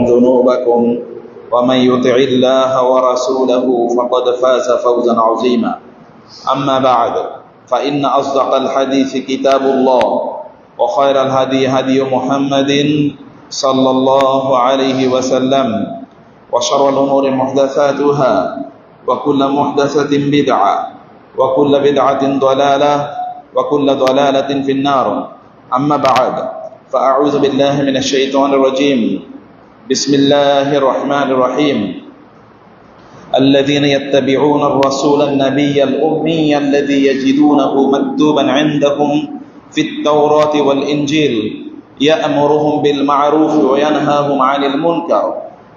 ذنوبكم ومن يطع الله ورسوله فقد فاز فوزا عظيما أما بعد فإن أصدق الحديث كتاب الله وخير الهدي هدي محمد صلى الله عليه وسلم وشر الأمور محدثاتها وكل محدثة بدعة وكل بدعة ضلالة وكل ضلالة في النار أما بعد فأعوذ بالله من الشيطان الرجيم بسم الله الرحمن الرحيم الذين يتبعون الرسول النبي الأمي الذي يجدونه مكتوبا عندهم في التوراة والإنجيل يأمرهم بالمعروف وينهاهم عن المنكر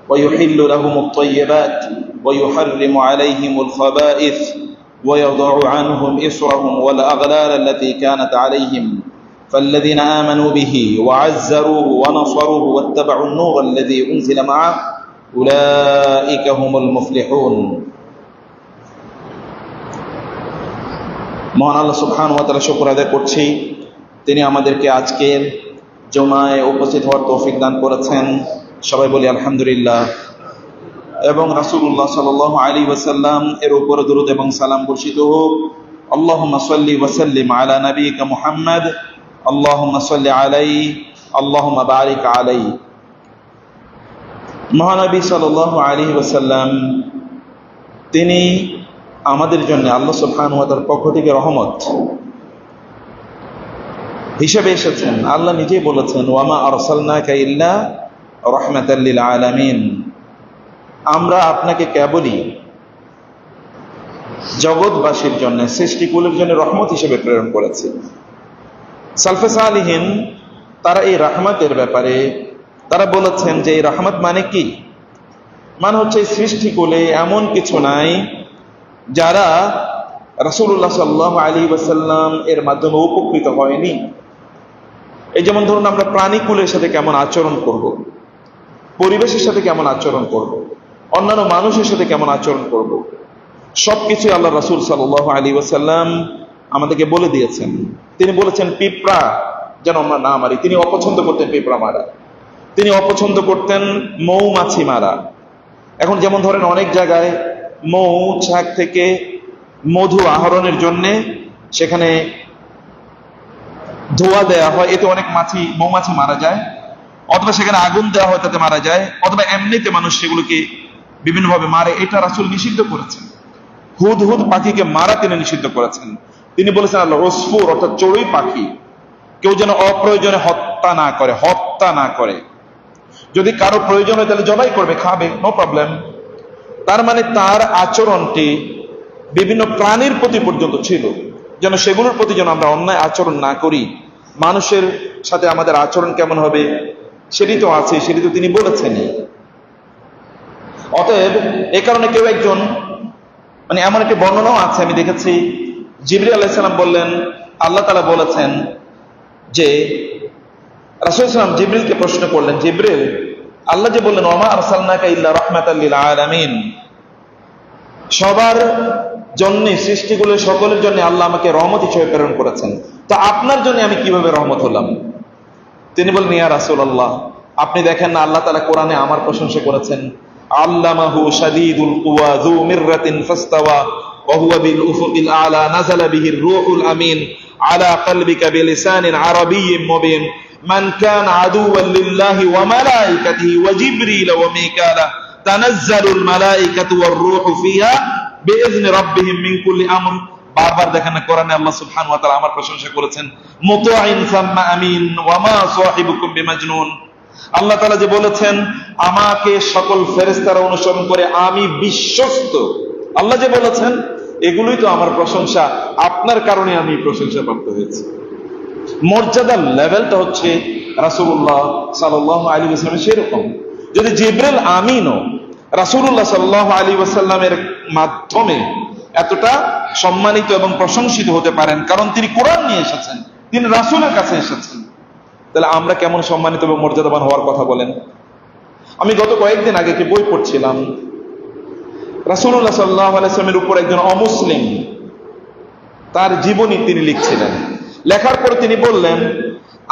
ويحل لهم الطيبات ويحرم عليهم الخبائث ويضع عنهم إصرهم والأغلال التي كانت عليهم فالذين آمنوا به وعزروه ونصروه واتبعوا النور الذي أنزل معه أولئك هم المفلحون মহান আল্লাহ সুবহানাহু ওয়া তাআলা শুকর আদায় করছি, তিনি আমাদেরকে আজকের জুমায় উপস্থিত হওয়ার তৌফিক দান করেছেন। সবাই বলি আলহামদুলিল্লাহ। এবং রাসূলুল্লাহ সাল্লাল্লাহু আলাইহি ওয়াসাল্লাম এর উপর দরুদ এবং সালাম বর্ষিত হোক। আল্লাহুম্মা সাল্লি ওয়া সাল্লিম আলা নাবিয়িকা মুহাম্মদ আল্লাহুম্মা সাল্লি আলাইহি আল্লাহুম্মা বারিক আলাইহি। মহানবী সাল্লাল্লাহু আলাইহি ওয়াসাল্লাম তিনি আমাদের জন্য আল্লাহ সুবহানাহু ওয়া তাআলার পক্ষ থেকে রহমত হিসেবে এসেছেন। আল্লাহ নিজেই বলেছেন, ওয়ামা আরসালনাকা ইল্লা রাহমাতাল লিল আলামিন, আমরা আপনাকে কেবলই জগৎবাসীর জন্য, সৃষ্টিকুলের জন্য রহমত হিসেবে প্রেরণ করেছি। সালফে সালিহিন তারা এই রহমতের ব্যাপারে তারা বলেছেন যে এই রহমত মানে কি? মানে হচ্ছে সৃষ্টিকুলে এমন কিছু নাই যারা রাসূলুল্লাহ সাল্লাল্লাহু আলাইহি ওয়াসাল্লাম এর মাধ্যমে উপকৃত হয়নি। এই যেমন ধরুন, আমরা প্রাণীকুলের সাথে কেমন আচরণ করব, পরিবেশের সাথে কেমন আচরণ করব, অন্যান্য মানুষের সাথে কেমন আচরণ করব, সবকিছু আল্লাহ রাসূল সাল্লাল্লাহু আলাইহি ওয়াসাল্লাম আমাদেরকে বলে দিয়েছেন। তিনি বলেছেন পিঁপড়া যেন আমরা না মারি। তিনি অপছন্দ করতেন পিঁপড়া মারা, তিনি অপছন্দ করতেন মৌমাছি মারা। এখন যেমন ধরেন অনেক জায়গায় মৌচাক থেকে মধু আহরণের জন্য সেখানে ধোঁয়া দেওয়া হয়, এতে অনেক মৌমাছি মারা যায়, অথবা সেখানে আগুন দেওয়া হয় তাতে মারা যায়, অথবা এমনিতে মানুষ সেগুলোকে বিভিন্নভাবে মারে। এটা রাসূল নিষিদ্ধ করেছেন। হুদহুদ পাখিকে মারা তিনি নিষিদ্ধ করেছেন। তিনি বলেছেন আল্লাহ উসফুর অর্থাৎ চড়ুই পাখি কেউ যেন অপ্রয়োজনে হত্যা না করে। যদি কারো প্রয়োজন হয় তাহলে জবাই করবে, খাবে, নো প্রবলেম। তার মানে তার আচরণটি বিভিন্ন প্রাণীর প্রতি পর্যন্ত ছিল, যেন সেগুলোর প্রতি যেন আমরা অন্যায় আচরণ না করি। মানুষের সাথে আমাদের আচরণ কেমন হবে সেটি তো আছে, সেটি তো তিনি বলেছেনই। অতএব এ কারণে কেউ একজন, মানে এমন একটি বর্ণনাও আছে আমি দেখেছি, জিবরিল আলাইহিস সালাম বললেন, আল্লাহ তাআলা বলেছেন যে রাসূল সাল্লাল্লাহু আলাইহি ওয়াসাল্লাম জিবরিলকে প্রশ্ন করলেন, জিবরিল, আল্লাহ যে বললেন ওয়ামা আরসালনাকা ইল্লা রাহমাতাল লিল আলামিন, সবার জন্য, সৃষ্টিগুলোর সকলের জন্য আল্লাহ আমাকে রহমত হিসেবে প্রেরণ করেছেন, তো আপনার জন্য আমি কিভাবে রহমত হলাম? তিনি বললেন, ইয়া রাসূলুল্লাহ, আপনি দেখেন না আল্লাহ তাআলা কোরআনে আমার প্রশংসা করেছেন, আল্লামাহু শাদীদুল কুওয়া যু মিররাতিন ফাস্তাওয়া ওয়া হুয়া বিল উফুকিল আলা নাযালা বিহির রূহুল আমিন আলা কলবিকা বিলিসানিন আরাবিয়্যিন মুবিন মান কানা আদুওয়ান লিল্লাহি ওয়া মালাইকাতিহি ওয়া জিবরিল ওয়া মিকালা তানাজ্জালুল মালাইকাতু ওয়ার রূহু ফিহা বিইذনি রাব্বিহিম মিন কুল্লি আমর। বারবার দেখেন না কোরআনে আল্লাহ সুবহানাহু ওয়া তাআলা আমার প্রশংসা করেছেন, মুতাইন সাম্মা আমিন ওয়া মা সাহিবুকুম বিমাজনুন। আল্লাহ তাআলা যে বলেছেন আমাকে সকল ফেরেশতারা অনুসরণ করে, আমি বিশ্বস্ত, আল্লাহ যে বলেছেন এগুলোই তো আমার প্রশংসা, আপনার কারণে আমি প্রশংসা প্রাপ্ত হয়েছি। মর্যাদার লেভেলটা হচ্ছে রাসূলুল্লাহ সাল্লাল্লাহু আলাইহি ওয়াসাল্লাম সেরকম। যদি জিবরিল আমিনও রাসূলুল্লাহ সাল্লাল্লাহু আলাইহি ওয়াসাল্লামের মাধ্যমে এতটা সম্মানিত এবং প্রশংসিত হতে পারেন, কারণ তিনি কোরআন নিয়ে এসেছেন, তিনি রাসূলের কাছে এসেছেন, তাহলে আমরা কেমন সম্মানিত এবং মর্যাদাবান হওয়ার কথা বলেন। আমি গত কয়েকদিন আগে একটি বই পড়ছিলাম, রাসূলুল্লাহ সাল্লাল্লাহু আলাইহি ওয়াসাল্লামের উপর একজন অমুসলিম তার জীবনী তিনি লিখছিলেন। লেখার পর তিনি বললেন,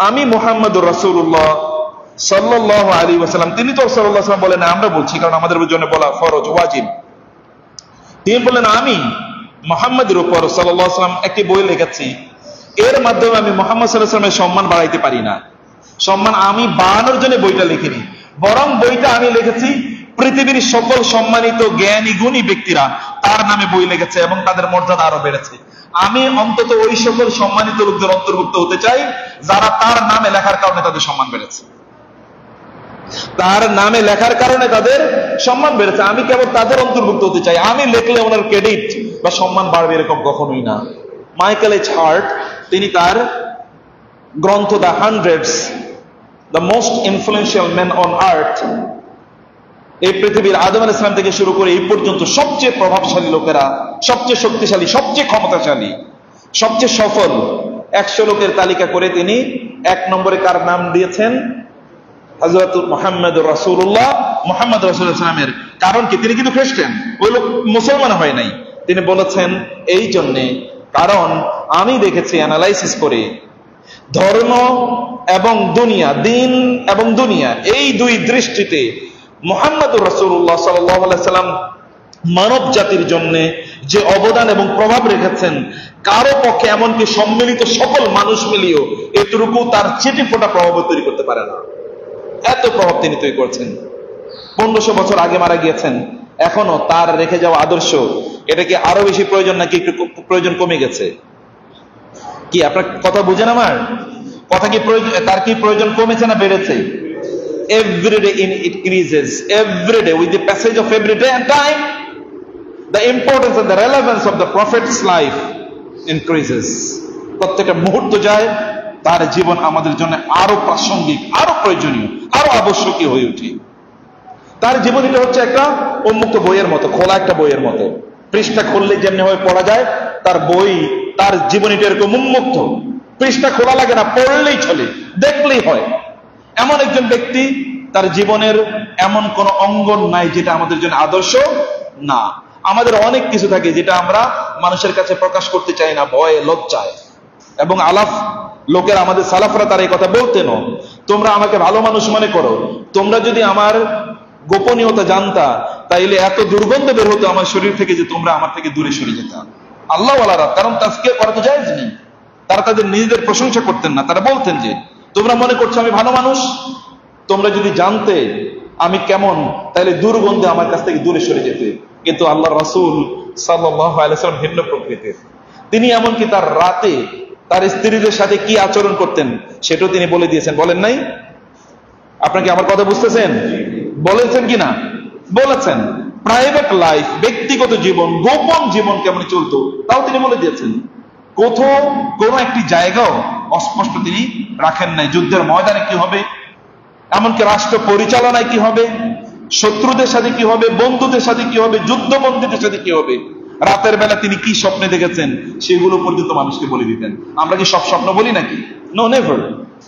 আমি মুহাম্মদুর রাসূলুল্লাহ সাল্লাল্লাহু আলাইহি ওয়াসাল্লাম, তিনি তো সাল্লাল্লাহু আলাইহি ওয়াসাল্লাম বলেন, আমরা বলছি কারণ আমাদের জন্য বলা ফরজ, ওয়াজিব। তিনি বললেন, আমি মুহাম্মাদের উপর সাল্লাল্লাহু আলাইহি ওয়াসাল্লাম একটি বই লিখেছি, এর মাধ্যমে আমি মুহাম্মদ সাল্লাল্লাহু আলাইহি ওয়াসাল্লামের সম্মান বাড়াইতে পারি না। সম্মান আমি বাড়ানোর জন্য বইটা লিখিনি, বরং বইটা আমি লিখেছি পৃথিবীর সকল সম্মানিত জ্ঞানী গুণী ব্যক্তিরা তার নামে বই লিখেছে এবং তাদের মর্যাদা আরো বেড়েছে। আমি অন্তত ওই সকল সম্মানিত লোকদের অন্তর্ভুক্ত হতে চাই যারা তার নামে লেখার কারণে তাদের সম্মান বেড়েছে। তার নামে লেখার কারণে তাদের সম্মান বেড়েছে, আমি কেবল তাদের অন্তর্ভুক্ত হতে চাই। আমি লিখলে ওনার ক্রেডিট বা সম্মান বাড়বে এরকম কখনোই না। মাইকেল এইচ হার্ট, তিনি তার গ্রন্থ the hundreds, the most influential man on earth, এই পৃথিবীর আদম আলাইহিস সালাম থেকে শুরু করে এই পর্যন্ত সবচেয়ে প্রভাবশালী লোকেরা, সবচেয়ে শক্তিশালী, সবচেয়ে ক্ষমতাশালী, সবচেয়ে সফল 100 লোকের তালিকা করে তিনি 1 নম্বরে কার নাম দিয়েছেন? হযরত মুহাম্মদ রাসূলুল্লাহ, মুহাম্মদ রাসূলুল্লাহ সাল্লামের। কারণ কি? তিনি কিন্তু খ্রিস্টান, ওই লোক মুসলমান হয় নাই। তিনি বলেছেন এই জন্যে, কারণ আমি দেখেছি অ্যানালাইসিস করে ধর্ম এবং দুনিয়া, দিন এবং দুনিয়া, এই দুই দৃষ্টিতে মুহাম্মদুর রাসূলুল্লাহ সাল্লাল্লাহু আলাইহি সাল্লাম মানব জাতির জন্য যে অবদান এবং প্রভাব রেখেছেন, কারো পক্ষে এমনকি সম্মিলিত সকল মানুষ মিলিয়েও এতটুকু তার চিঠি ফোটা প্রভাব তৈরি করতে পারে না। এত প্রভাব তিনি তৈরি করছেন। 1500 বছর আগে মারা গিয়েছেন, এখনো তার রেখে যাওয়া আদর্শ, এটা কি আরো বেশি প্রয়োজন নাকি একটু প্রয়োজন কমে গেছে? কি আপনার কথা বুঝেন? আমার কথা কি প্রয়োজন, তার কি প্রয়োজন কমেছে না বেড়েছে? Every day it increases, every day with the passage of every day and time, the importance and the relevance of the prophet's life increases. প্রত্যেকটা মুহূর্ত যায়, তার জীবন আমাদের জন্য আরো প্রাসঙ্গিক, আরো প্রয়োজনীয়, আরো আবশ্যকীয় হয়ে ওঠে। তার জীবনীটা হচ্ছে একটা উন্মুক্ত বইয়ের মতো, খোলা একটা বইয়ের মতো। পৃষ্ঠা খুললে যেমনি ভাবে পড়া যায়, তার বই, তার জীবনীটা এরকম উন্মুক্ত। পৃষ্ঠা খোলা লাগে না, পড়লেই চলে, দেখলেই হয়। এমন একজন ব্যক্তি, তার জীবনের এমন কোন অঙ্গন নাই যেটা আমাদের জন্য আদর্শ না। আমাদের অনেক কিছু থাকে যেটা আমরা মানুষের কাছে প্রকাশ করতে চাই না, ভয়ে, লজ্জায়। এবং আলাফ লোকের, আমাদের সালাফরা তার এই কথা বলতেন, তোমরা আমাকে ভালো মানুষ মনে করো, তোমরা যদি আমার গোপনীয়তা জানতা তাইলে এত দুর্গন্ধ বের হতো আমার শরীর থেকে যে তোমরা আমার থেকে দূরে সরে যেতাম। আল্লাহ ওয়ালারা, কারণ তাজকিয়া করা তো জায়েজ নেই, তারা তাদের নিজেদের প্রশংসা করতেন না। তারা বলতেন যে তোমরা মনে করছো আমি ভালো মানুষ, তোমরা যদি জানতে আমি কেমন, তাহলে দুর্গন্ধে আমার কাছ থেকে দূরে সরে যেতে। কিন্তু আল্লাহ রাসূল সাল্লাল্লাহু আলাইহি ওয়াসাল্লাম ভিন্ন প্রকৃতির। তিনি এমনকি তার রাতে তার স্ত্রীদের সাথে কি আচরণ করতেন সেটাও তিনি বলে দিয়েছেন, বলেন নাই? আপনাকে আমার কথা বুঝতেছেন? বলেছেন কিনা? বলেছেন। প্রাইভেট লাইফ, ব্যক্তিগত জীবন, গোপন জীবন কেমন চলতো তাও তিনি বলে দিয়েছেন। কোথাও কোন একটি জায়গাও অস্পষ্ট তিনি রাখেন নাই। যুদ্ধের ময়দানে কি হবে, এমনকি রাষ্ট্র পরিচালনায় কি হবে, শত্রুদের সাথে কি হবে, বন্ধুদের সাথে কি হবে, যুদ্ধবন্দীদের সাথে কি হবে, রাতের বেলা তিনি কি স্বপ্নে দেখেছেন সেগুলো পর্যন্ত মানুষকে বলে দিতেন। আমরা কি সব স্বপ্ন বলি নাকি? No, never.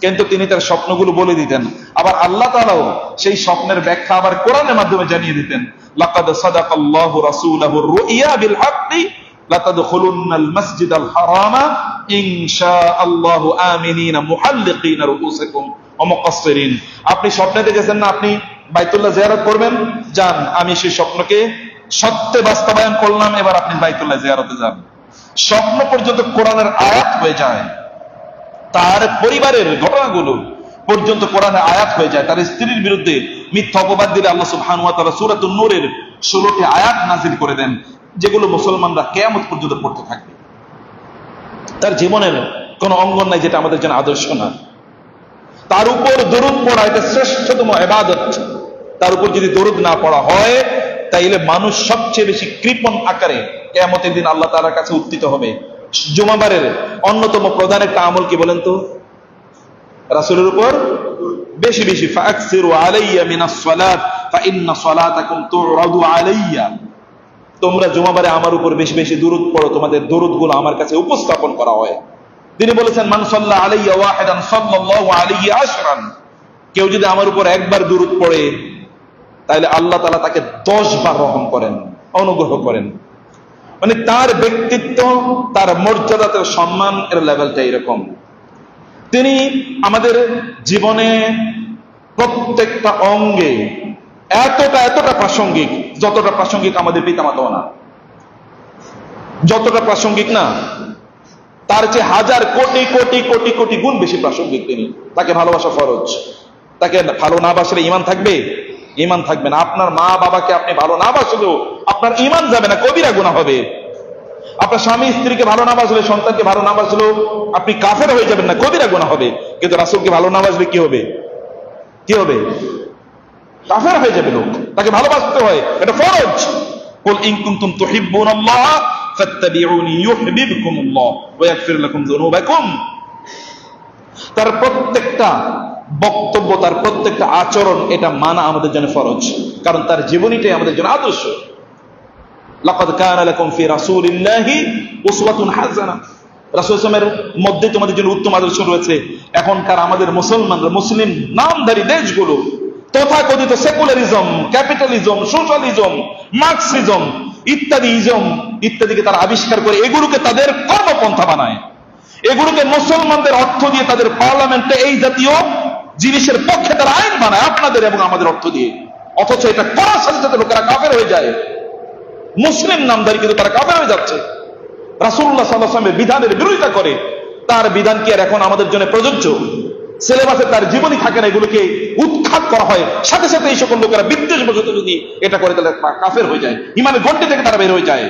কিন্তু তিনি তার স্বপ্নগুলো বলে দিতেন। আবার আল্লাহ তাআলাও সেই স্বপ্নের ব্যাখ্যা আবার কোরআনের মাধ্যমে জানিয়ে দিতেন। লাকাদ সাদাকাল্লাহু রাসূলাহুর রুইয়া বিল হাক্কি লাতাদখুলুন্নাল মাসজিদাল হারামা ইনশাআল্লাহু আমিনিনা মুহাল্লিকিনা রুউসাকুম ওয়া মুকাসসিরিন। আপনি স্বপ্নে দেখেছেন না আপনি বাইতুল্লাহ জিয়ারত করবেন, যান, আমি সেই স্বপ্নকে সত্যে বাস্তবায়ন করলাম, এবার আপনি বাইতুল্লাহ জিয়ারতে যান। স্বপ্ন পর্যন্ত কোরআনের আয়াত হয়ে যায়, তার পরিবারের ঘটনাগুলো পর্যন্ত কোরআনের আয়াত হয়ে যায়। তার স্ত্রীর বিরুদ্ধে মিথ্যা অপবাদ দিলে আল্লাহ সুবহানাহু ওয়া তাআলা সূরাতুন নূরের 16টি আয়াত নাযিল করে দেন, যেগুলো মুসলমানরা কিয়ামত পর্যন্ত পড়তে থাকবে। তার জীবনের কোন অঙ্গন নাই যেটা আমাদের জন্য আদর্শ না। তার উপর দরুদ পড়া এটা শ্রেষ্ঠতম ইবাদত। তার উপর যদি দরুদ না পড়া হয় তাইলে মানুষ সবচেয়ে বেশি কৃপণ আকারে কিয়ামতের দিন আল্লাহ তাআলার কাছে উত্থিত হবে। জুমাবারের অন্যতম প্রধান একটা আমল কি বলেন তো? রাসূলের উপর বেশি বেশি ফাকসিরু আলাইয়া মিনাস সালাত ফাইন্না সালাতাকুম তুরাদু আলাইয়া। তোমরা জুমাবারে আমার উপর বেশি বেশি দরুদ পড়ো, তোমাদের দরুদগুলো আমার কাছে উপস্থাপন করা হয়। তিনি বলেছেন মান সাল্লা আলাইয়া ওয়াহিদান সাল্লাল্লাহু আলাইহি আশরান। কেউ যদি আমার উপর একবার দরুদ পড়ে তাহলে আল্লাহ তাআলা তাকে 10 বার রহম করেন, অনুগ্রহ করেন। মানে তার ব্যক্তিত্ব, তার মর্যাদা, তার সম্মান এর লেভেলটা এরকম। তিনি আমাদের জীবনে প্রত্যেকটা অঙ্গে এতটা প্রাসঙ্গিক, যতটা প্রাসঙ্গিক আমাদের পিতামাতাও না, যতটা প্রাসঙ্গিক না তার চেয়ে হাজার কোটি কোটি কোটি কোটি গুণ বেশি প্রাসঙ্গিক তিনি। তাকে ভালোবাসা ফরজ। তাকে ভালো না বাসলে ঈমান থাকবে? ঈমান থাকবে না। আপনার মা বাবাকে আপনি ভালো না বাসলেও আপনার ঈমান যাবে না, কবিরা গুনাহ হবে। আপনার স্বামী স্ত্রীকে ভালো না বাসলে, সন্তানকে ভালো না বাসলেও আপনি কাফের হয়ে যাবেন না, কবিরা গুনাহ হবে। কিন্তু রাসূলকে ভালো না বাসলে কি হবে? কি হবে? কাফের হয়ে যাবে লোক। তাকে ভালোবাসতে হয়, এটা ফরজ। কুল ইন কুনতুম তুহিব্বুনাল্লাহ ফাত্তাবিউনি ইউহিব্বুকুমুল্লাহ ওয়া ইয়াগফির লাকুম যুনুবাকুম। তার প্রত্যেকটা বক্তব্য, তার প্রত্যেকটা আচরণ, এটা মানা আমাদের জন্য ফরজ, কারণ তার জীবনীটাই আমাদের জন্য আদর্শ। লাকাদ কানা লাকুম ফি রাসূলিল্লাহি উসওয়াতুন হাসানাহ। রাসূল সাল্লাল্লাহু আলাইহি ওয়াসাল্লামের মধ্যে তোমাদের জন্য উত্তম আদর্শ রয়েছে। এখনকার আমাদের মুসলমানরা, মুসলিম নামধারী দেশগুলো তথাকথিত সেকুলারিজম, ক্যাপিটালিজম, সোশ্যালিজম, মার্কসিজম ইত্যাদিকে তারা আবিষ্কার করে এগুলোকে তাদের কর্মপন্থা বানায়। এগুলোকে মুসলমানদের অর্থ দিয়ে তাদের পার্লামেন্টে এই জাতীয় জিনিসের পক্ষে তারা আইন বানায়, আপনাদের এবং আমাদের অর্থ দিয়ে। অথচ এটা করার সাথে সাথে লোকেরা কাফের হয়ে যায়। মুসলিম নামধারী কিন্তু তারা কাফের হয়ে যাচ্ছে। রাসূলুল্লাহ সাল্লাল্লাহু আলাইহি ওয়াসাল্লামের বিধানের বিরোধিতা করে। তার বিধান কি আর এখন আমাদের জন্য প্রযোজ্য? সিলেবাসে তার জীবনী থাকে না, এগুলোকে উৎখাত করা হয়। সাথে সাথে এই সকল লোকেরা বিদ্বেষবশত যদি এটা করে তাহলে কাফের হয়ে যায়, ঈমানের গণ্ডি থেকে তারা বের হয়ে যায়।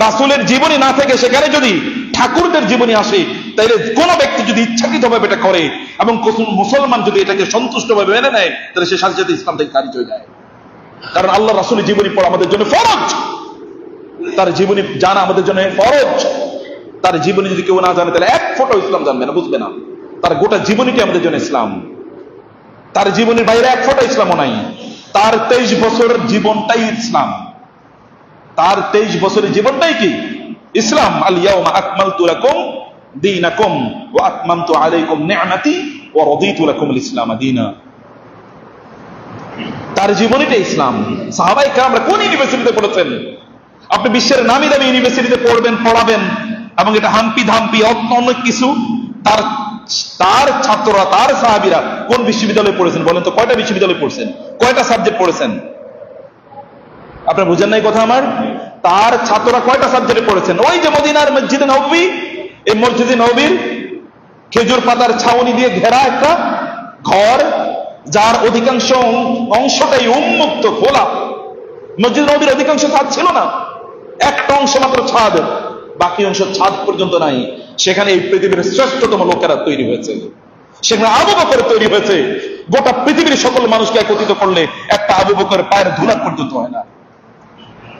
রাসূলের জীবনী না থেকে সেখানে যদি ঠাকুরদের জীবনী আসে, তাহলে কোন ব্যক্তি যদি ইচ্ছাকৃতভাবে এটা করে এবং মুসলমান যদি এটাকে সন্তুষ্টভাবে মেনে নেয়, তাহলে সে সাথে সাথে ইসলাম থেকে খারিজ হয়ে যায়। কারণ আল্লাহ রাসূলের জীবনী পড়া আমাদের জন্য ফরজ, তার জীবনী জানা আমাদের জন্য ফরজ। তার জীবনী যদি কেউ না জানে, তাহলে এক ফোঁটা ইসলাম জানবে না, বুঝবে না। তার গোটা জীবনীটি আমাদের জন্য ইসলাম। তার জীবনের বাইরে এক ফোঁটা ইসলামও নাই। তার 23 বছরের জীবনটাই ইসলাম। তার 23 বছরের জীবনটাই কি? ইসলাম। আল ইয়াউমা আকমালতু লাকুম দীনাকুম ওয়া আতমামতু আলাইকুম নি'মাতি ওয়া রাদিতু লাকুমুল ইসলাম দীনা। তার জীবনীটা ইসলাম। সাহাবায়ে কেরামরা কোন ইউনিভার্সিটিতে পড়েছেন? আপনি বিশ্বের নামি দামি ইউনিভার্সিটিতে পড়াবেন এবং এটা হাম্পি ধাম্পি অনেক কিছু। তার ছাত্ররা, তার সাহাবীরা কোন বিশ্ববিদ্যালয়ে পড়েছেন বলেন তো? কয়টা বিশ্ববিদ্যালয়ে পড়ছেন? কয়টা সাবজেক্ট পড়েছেন? আপনারা বুঝেন নাই কথা আমার? তার ছাত্ররা কয়টা সাবজেক্টে পড়েছেন? ওই যে মদিনার মসজিদে নববী, এই মসজিদে নববীর খেজুর পাতার ছাউনি দিয়ে ঘেরা একটা ঘর, যার অধিকাংশ অংশটাই উন্মুক্ত, খোলা। মসজিদ নববীর অধিকাংশ ছাদ ছিল না, একটা অংশ মাত্র ছাদ, বাকি অংশ ছাদ পর্যন্ত নাই। সেখানে এই পৃথিবীর শ্রেষ্ঠতম লোকেরা তৈরি হয়েছে। সেখানে আবু বকর তৈরি হয়েছে। গোটা পৃথিবীর সকল মানুষকে একত্রিত করলে একটা আবু বকরের পায়ের ধুলা পর্যন্ত হয় না।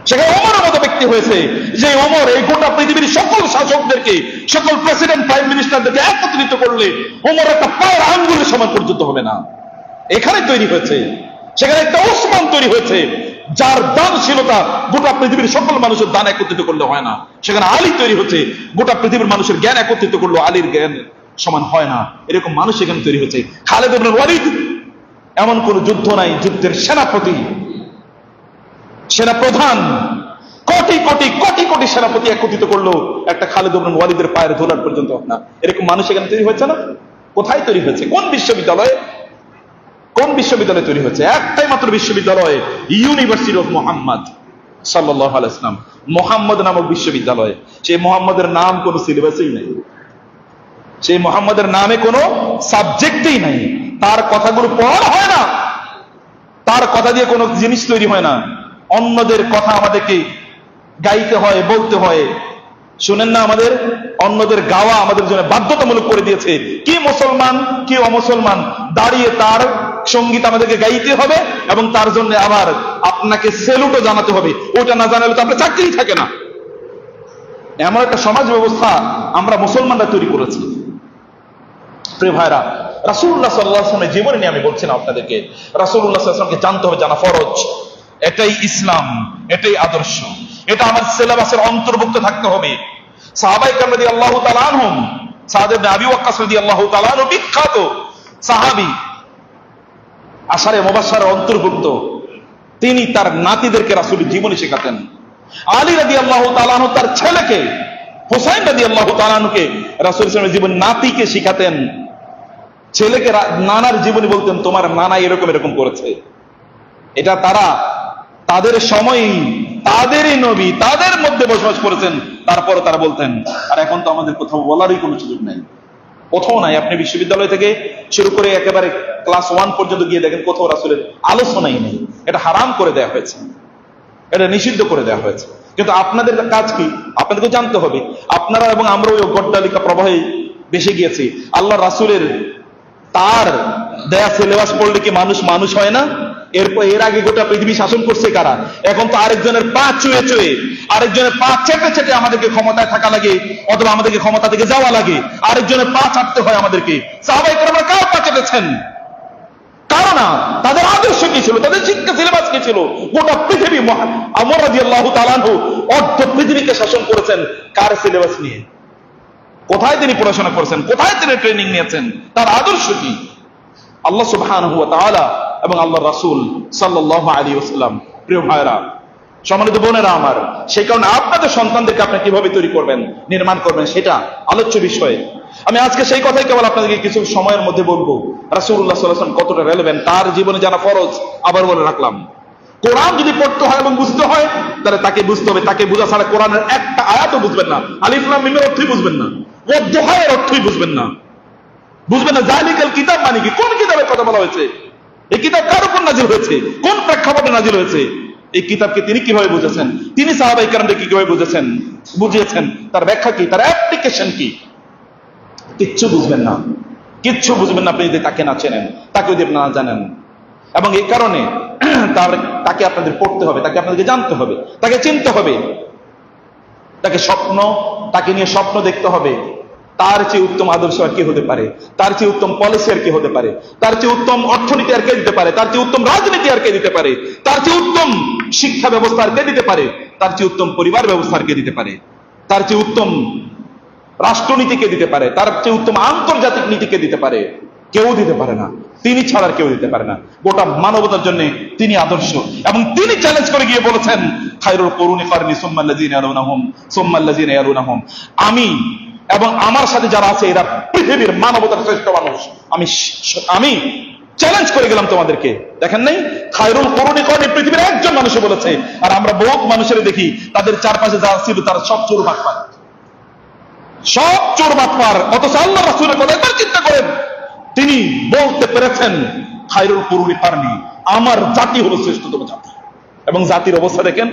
সেখানে ওমরের মতো ব্যক্তি হয়েছে, যে ওমর এই গোটা পৃথিবীর সকল শাসকদেরকে, সকল প্রেসিডেন্ট, প্রাইম মিনিস্টারদেরকে একত্রিত করলে ওমর একটা পায়ের আঙ্গুলের সমান পর্যন্ত হবে না। এখানে তৈরি হয়েছে। সেখানে একটা ওসমান তৈরি হয়েছে, যার দানশীলতা গোটা পৃথিবীর সকল মানুষের দান একত্রিত করলে হয় না। সেখানে আলী তৈরি হচ্ছে, গোটা পৃথিবীর মানুষের জ্ঞান একত্রিত করলো আলীর জ্ঞান সমান হয় না। এরকম মানুষ সেখানে তৈরি হচ্ছে। খালেদ ইবনে ওয়ালিদ, এমন কোন যুদ্ধ নাই, যুদ্ধের সেনাপতি, সেনাপ্রধান, কোটি কোটি কোটি কোটি সেনাপতি একত্রিত করলো একটা খালেদ ইবনে ওয়ালিদের পায়ের ধুলার পর্যন্ত না। এরকম মানুষ এখানে তৈরি হচ্ছে না? কোথায় তৈরি হয়েছে? কোন বিশ্ববিদ্যালয়ে? কোন বিশ্ববিদ্যালয়ে তৈরি হচ্ছে? একটাই মাত্র বিশ্ববিদ্যালয়, ইউনিভার্সিটি অফ মুহাম্মদ সাল্লাল্লাহু আলাইহি ওয়াসাল্লাম, মুহাম্মদ নামক বিশ্ববিদ্যালয়। সেই মুহাম্মদের নাম কোনো সিলেবাসেই নাই, সেই মুহাম্মদের নামে কোনো সাবজেক্টেই নাই। তার কথাগুলো পড়া হয় না, তার কথা দিয়ে কোনো জিনিস তৈরি হয় না। অন্যদের কথা আমাদেরকে গাইতে হয়, বলতে হয়। শুনেন না, আমাদের অন্যদের গাওয়া আমাদের জন্য বাধ্যতামূলক করে দিয়েছে। কি মুসলমান কি অমুসলমান, দাঁড়িয়ে তার সঙ্গীত আমাদেরকে গাইতে হবে এবং তার জন্য আবার আপনাকে সেলুটও জানাতে হবে। ওটা না জানালে তো আপনার চাকরি থাকে না। এমন একটা সমাজ ব্যবস্থা আমরা মুসলমানরা তৈরি করেছি। প্রিয় ভাইরা, রাসূলুল্লাহ সাল্লাল্লাহু আলাইহি ওয়াসাল্লামের জীবনী নিয়ে আমি বলছি না আপনাদেরকে। রাসূলুল্লাহ সাল্লাল্লাহু আলাইহি ওয়াসাল্লামকে জানতে হবে, জানা ফরজ। এটাই ইসলাম, এটাই আদর্শ, এটা আমার সিলেবাসের অন্তর্ভুক্ত থাকতে হবে। সাহাবায়ে কেরাম রাদিয়াল্লাহু তাআলা আনহুম, সাদ ইবনে আবি ওয়াক্কাস রাদিয়াল্লাহু তাআলা আনহু বিখ্যাত সাহাবী, আশারে মুবাশশারের অন্তর্ভুক্ত। তিনি তার নাতিদেরকে রাসূলের জীবনী শেখাতেন। আলী রাদিয়াল্লাহু তাআলা আনহু তার ছেলেকে, হুসাইন রাদিয়াল্লাহু তাআলা আনহুকে রাসূল সাল্লাল্লাহু আলাইহি ওয়াসাল্লামের জীবন, নাতিকে শিখাতেন। ছেলেকে নানার জীবনী বলতেন, তোমার নানা এরকম এরকম করেছে। এটা তারা তাদের সময়ই তাদেরই নবী তাদের মধ্যে বসবাস করেছেন, তারপরে তারা বলতেন। আর এখন তো আমাদের কোথাও বলারই কোনো সুযোগ নাই, কোথাও নাই। আপনি বিশ্ববিদ্যালয় থেকে শুরু করে একেবারে ক্লাস 1 পর্যন্ত গিয়ে দেখেন কোথাও রাসূলের আলোচনাই নেই। এটা হারাম করে দেওয়া হয়েছে, এটা নিষিদ্ধ করে দেওয়া হয়েছে। কিন্তু আপনাদের কাজ কি? আপনাদেরকে জানতে হবে। আপনারা এবং আমরা ওই গড্ডালিকা প্রবাহে বেসে গিয়েছি। আল্লাহ রাসূলের তার দেয়া সিলেবাস পড়লে কি মানুষ মানুষ হয় না? এর আগে গোটা পৃথিবী শাসন করছে কারা? এখন তো আরেকজনের পা চুয়ে চুয়ে, আরেকজনের পা চেটে চেটে আমাদেরকে ক্ষমতায় থাকা লাগে, অথবা আমাদেরকে ক্ষমতা থেকে যাওয়া লাগে। আরেকজনের পা চাটতে হয় আমাদেরকে। সাহাবায়ে কেরাম কার পা চেটেছেন? কারণ না, তাদের আদর্শ কি ছিল, তাদের শিক্ষা সিলেবাস কি ছিল? গোটা পৃথিবী ওমর রাদিয়াল্লাহু তাআলা আনহু অর্ধ পৃথিবীকে শাসন করেছেন কার সিলেবাস নিয়ে? কোথায় তিনি পড়াশোনা করেছেন? কোথায় তিনি ট্রেনিং নিয়েছেন? তার আদর্শ কি? আল্লাহ সুবহানাহু ওয়া তাআলা এবং আল্লাহর রাসূল সাল্লাল্লাহু আলাইহি ওয়াসাল্লাম। প্রিয় ভাইরা, সম্মানিত বোনেরা আমার, সেই কারণে আপনাদের সন্তানদেরকে আপনি কিভাবে তৈরি করবেন, নির্মাণ করবেন, সেটা আলোচ্য বিষয়। আমি আজকে সেই কথাই কেবল আপনাদেরকে কিছু সময়ের মধ্যে বলবো। রাসূলুল্লাহ সাল্লাল্লাহু আলাইহি ওয়াসাল্লাম কতটা রেলেভেন্ট, তার জীবনে জানা ফরজ আবার বলে রাখলাম। কোরআন যদি পড়তে হয় এবং বুঝতে হয়, তাহলে তাকে বুঝতে হবে। তাকে বোঝা ছাড়া কোরআনের একটা আয়াতও বুঝবেন না। আলিফ লাম মিমের অর্থই বুঝবেন না, ওয়াদ-দুহায়ের অর্থই বুঝবেন না। যালিকাল কিতাব মানে কি? কোন কিতাবের কথা বলা হয়েছে? এই কিতাব কার উপর নাজিল হয়েছে? কোন প্রেক্ষাপটে নাজিল হয়েছে? এই কিতাবকে তিনি কিভাবে বুঝেছেন? তিনি সাহাবায়ে কেরামদেরকে কিভাবে বুঝিয়েছেন? তার ব্যাখ্যা কি? তার অ্যাপ্লিকেশন কি? কিচ্ছু বুঝবেন না, কিচ্ছু বুঝবেন না আপনি যদি তাকে না চেনেন, তাকে যদি না জানেন। এবং এই কারণে তাকে আপনাদের পড়তে হবে, তাকে আপনাদেরকে জানতে হবে, তাকে চিনতে হবে, তাকে নিয়ে স্বপ্ন দেখতে হবে। তার চেয়ে উত্তম আদর্শ আর কি হতে পারে? তার চেয়ে উত্তম পলিসি আর কি হতে পারে? তার চেয়ে উত্তম অর্থনীতি আর কে দিতে পারে? তার চেয়ে উত্তম রাজনীতি আর কে দিতে পারে? তার চেয়ে উত্তম শিক্ষা ব্যবস্থা আর কে দিতে পারে? তার চেয়ে উত্তম পরিবার ব্যবস্থা আর কে দিতে পারে? তার চেয়ে উত্তম রাষ্ট্রনীতিকে দিতে পারে? তার চেয়ে উত্তম আন্তর্জাতিক নীতিকে দিতে পারে? কেউ দিতে পারে না। তিনি ছাড়া কেউ দিতে পারে না। গোটা মানবতার জন্য তিনি আদর্শ। এবং তিনি চ্যালেঞ্জ করে গিয়ে বলেছেন, খায়রুল কুরুনি কারনি সুম্মাল্লাযিনা ইয়ালুনাহুম সুম্মাল্লাযিনা ইয়ালুনাহুম। আমি এবং আমার সাথে যারা আছে এরা পৃথিবীর মানবতার শ্রেষ্ঠ মানুষ। আমি চ্যালেঞ্জ করে গেলাম তোমাদেরকে। দেখেন নাই, খায়রুল কুরুনি কারনি পৃথিবীর একজন মানুষে বলেছে। আর আমরা বহুত মানুষের দেখি তাদের চারপাশে যা ছিল তারা সব চোর বাটপার, সব চোর বাটপার। অথচ আল্লাহ রাসূলের কথা একবার চিন্তা করেন, তিনি বলতে পেরেছেন খায়রুল কুরুনি কারনি, আমার জাতি হলো শ্রেষ্ঠতম জাতি। এবং জাতির অবস্থা দেখেন,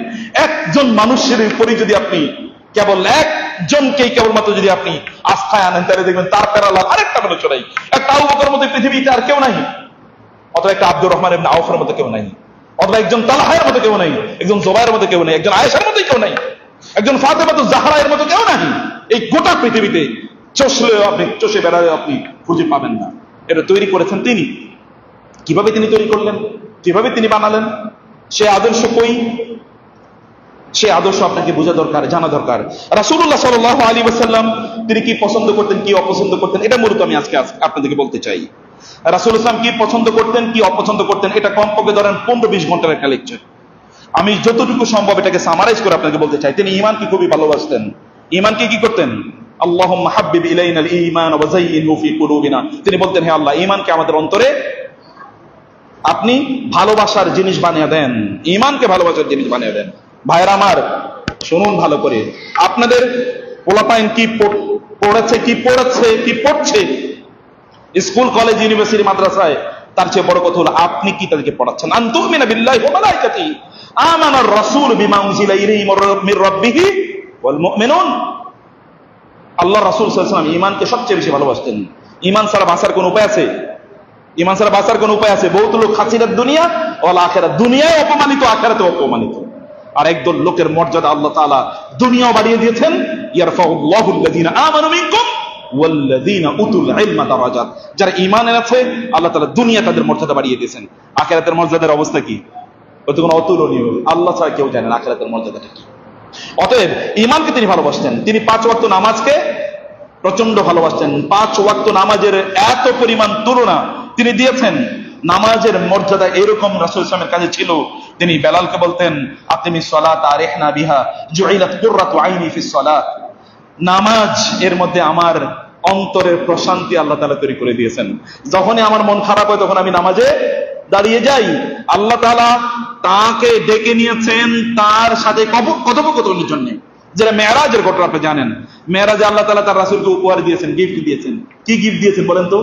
একজন মানুষের উপরই যদি আপনি কেবল একজনকেই কেবলমাত্র যদি আপনি আস্থায় আনেন, তাহলে দেখবেন তার প্যারালাল আরেকটা মানুষ নাই। একটা আবু বকরের মধ্যে পৃথিবীতে আর কেউ নাই, অথবা একটা আব্দুর রহমান ইবনে আওফের মধ্যে কেউ নাই, অথবা একজন তালহার মধ্যে কেউ নাই, একজন জুবাইরের মধ্যে কেউ নাই, একজন আয়েশার মধ্যে কেউ নাই, একজন ফাতেমাতুজ জাহরার মধ্যে কেউ নাই। এই গোটা পৃথিবীতে চষে বেড়ালে আপনি খুঁজে পাবেন না। এটা তৈরি করেছেন তিনি। কিভাবে তিনি তৈরি করলেন? কিভাবে তিনি বানালেন? সে আদর্শ কই? সে আদর্শ আপনাকে বোঝা দরকার, জানা দরকার। রাসূলুল্লাহ সাল্লাল্লাহু আলাইহি ওয়াসাল্লাম তিনি কি পছন্দ করতেন, কি অপছন্দ করতেন, এটা মূলত আমি আজকে আপনাদেরকে বলতে চাই। রাসূল ইসলাম কি পছন্দ করতেন, কি অপছন্দ করতেন, এটা কমপক্ষে ধরেন 15-20 ঘন্টার একটা লেকচার। আমি যতটুকু সম্ভব এটাকে সামারাইজ করে আপনাকে বলতে চাই। তিনি ঈমানকে খুবই ভালোবাসতেন। ঈমানকে কি করতেন? আল্লাহুম্মা হাব্বিব ইলাইনাল ঈমান ওয়া যায়্যিনহু ফি কুলুবিনা। তিনি বলতেন, হে আল্লাহ, ঈমানকে আমাদের অন্তরে আপনি ভালোবাসার জিনিস বানিয়ে দেন, ঈমানকে ভালোবাসার জিনিস বানিয়ে দেন। ভাইরা আমার, শুনুন ভালো করে, আপনাদের পোলাপাইন কি পড়েছে, কি পড়ছে স্কুল, কলেজ, ইউনিভার্সিটি, মাদ্রাসায়, তার চেয়ে বড় কথা হলো আপনি কি তাদেরকে পড়াচ্ছেন। আনতুমিনা বিল্লাহি ওয়া মালাইকাতিহি আমানার রাসূল বিমা উনজিলা ইলাইহি মির রাব্বিহি ওয়াল মুমিনুন। আল্লাহ রাসূল সাল্লাল্লাহু আলাইহি ওয়াসাল্লাম ঈমানকে সবচেয়ে বেশি ভালোবাসতেন। ঈমান ছাড়া বাঁচার কোন উপায় আছে? ঈমান ছাড়া বাঁচার কোন উপায় আছে? বহুত লোক খাসিরাত দুনিয়া ওয়াল আখিরাত, দুনিয়ায় অপমানিত, আখিরাতেও অপমানিত। আর একদল লোকের মর্যাদা আল্লাহ তাআলা দুনিয়াও বাড়িয়ে দিয়েছেন। ইয়ারফাউল্লাহুল্লাযিনা আমানু মিনকুম ওয়াল্লাযিনা উতুল ইলমা দারাজাত। যারা ঈমান এনেছে আল্লাহ তাআলা দুনিয়া তাদের মর্যাদা বাড়িয়ে দিয়েছেন। আখিরাতের মর্যাদার অবস্থা কি? ওটা কোনো অতুলনীয়, আল্লাহ ছাড়া কেউ জানে না আখিরাতের মর্যাদাটা কি। অতএব ঈমানকে তিনি ভালোবাসতেন। তিনি 5 ওয়াক্ত নামাজকে প্রচন্ড ভালোবাসতেন। 5 ওয়াক্ত নামাজের এত পরিমাণ তুলনা তিনি দিয়েছেন। নামাজের মর্যাদা এরকম রাসূল সাল্লাল্লাহু আলাইহি ওয়াসাল্লামের কাছে ছিল, তিনি বেলালকে বলতেন, আকিমিস সালাতা আরিহনা বিহা জুইলাত কুররাতু আইনি ফিস সালাত। নামাজ এর মধ্যে আমার অন্তরের প্রশান্তি আল্লাহ তাআলা তৈরি করে দিয়েছেন। যখনই আমার মন খারাপ হয় তখন আমি নামাজে দাঁড়িয়ে যাই, আল্লাহ তাআলা তাকে ডেকে নিয়েছেন তার সাথে কথোপকথনের জন্য। যেটা মেরাজের ঘটনা আপনি জানেন, মেরাজে আল্লাহ তাআলা তার রাসূলকে উপহার দিয়েছেন, গিফট দিয়েছেন। কি গিফট দিয়েছেন বলেন তো?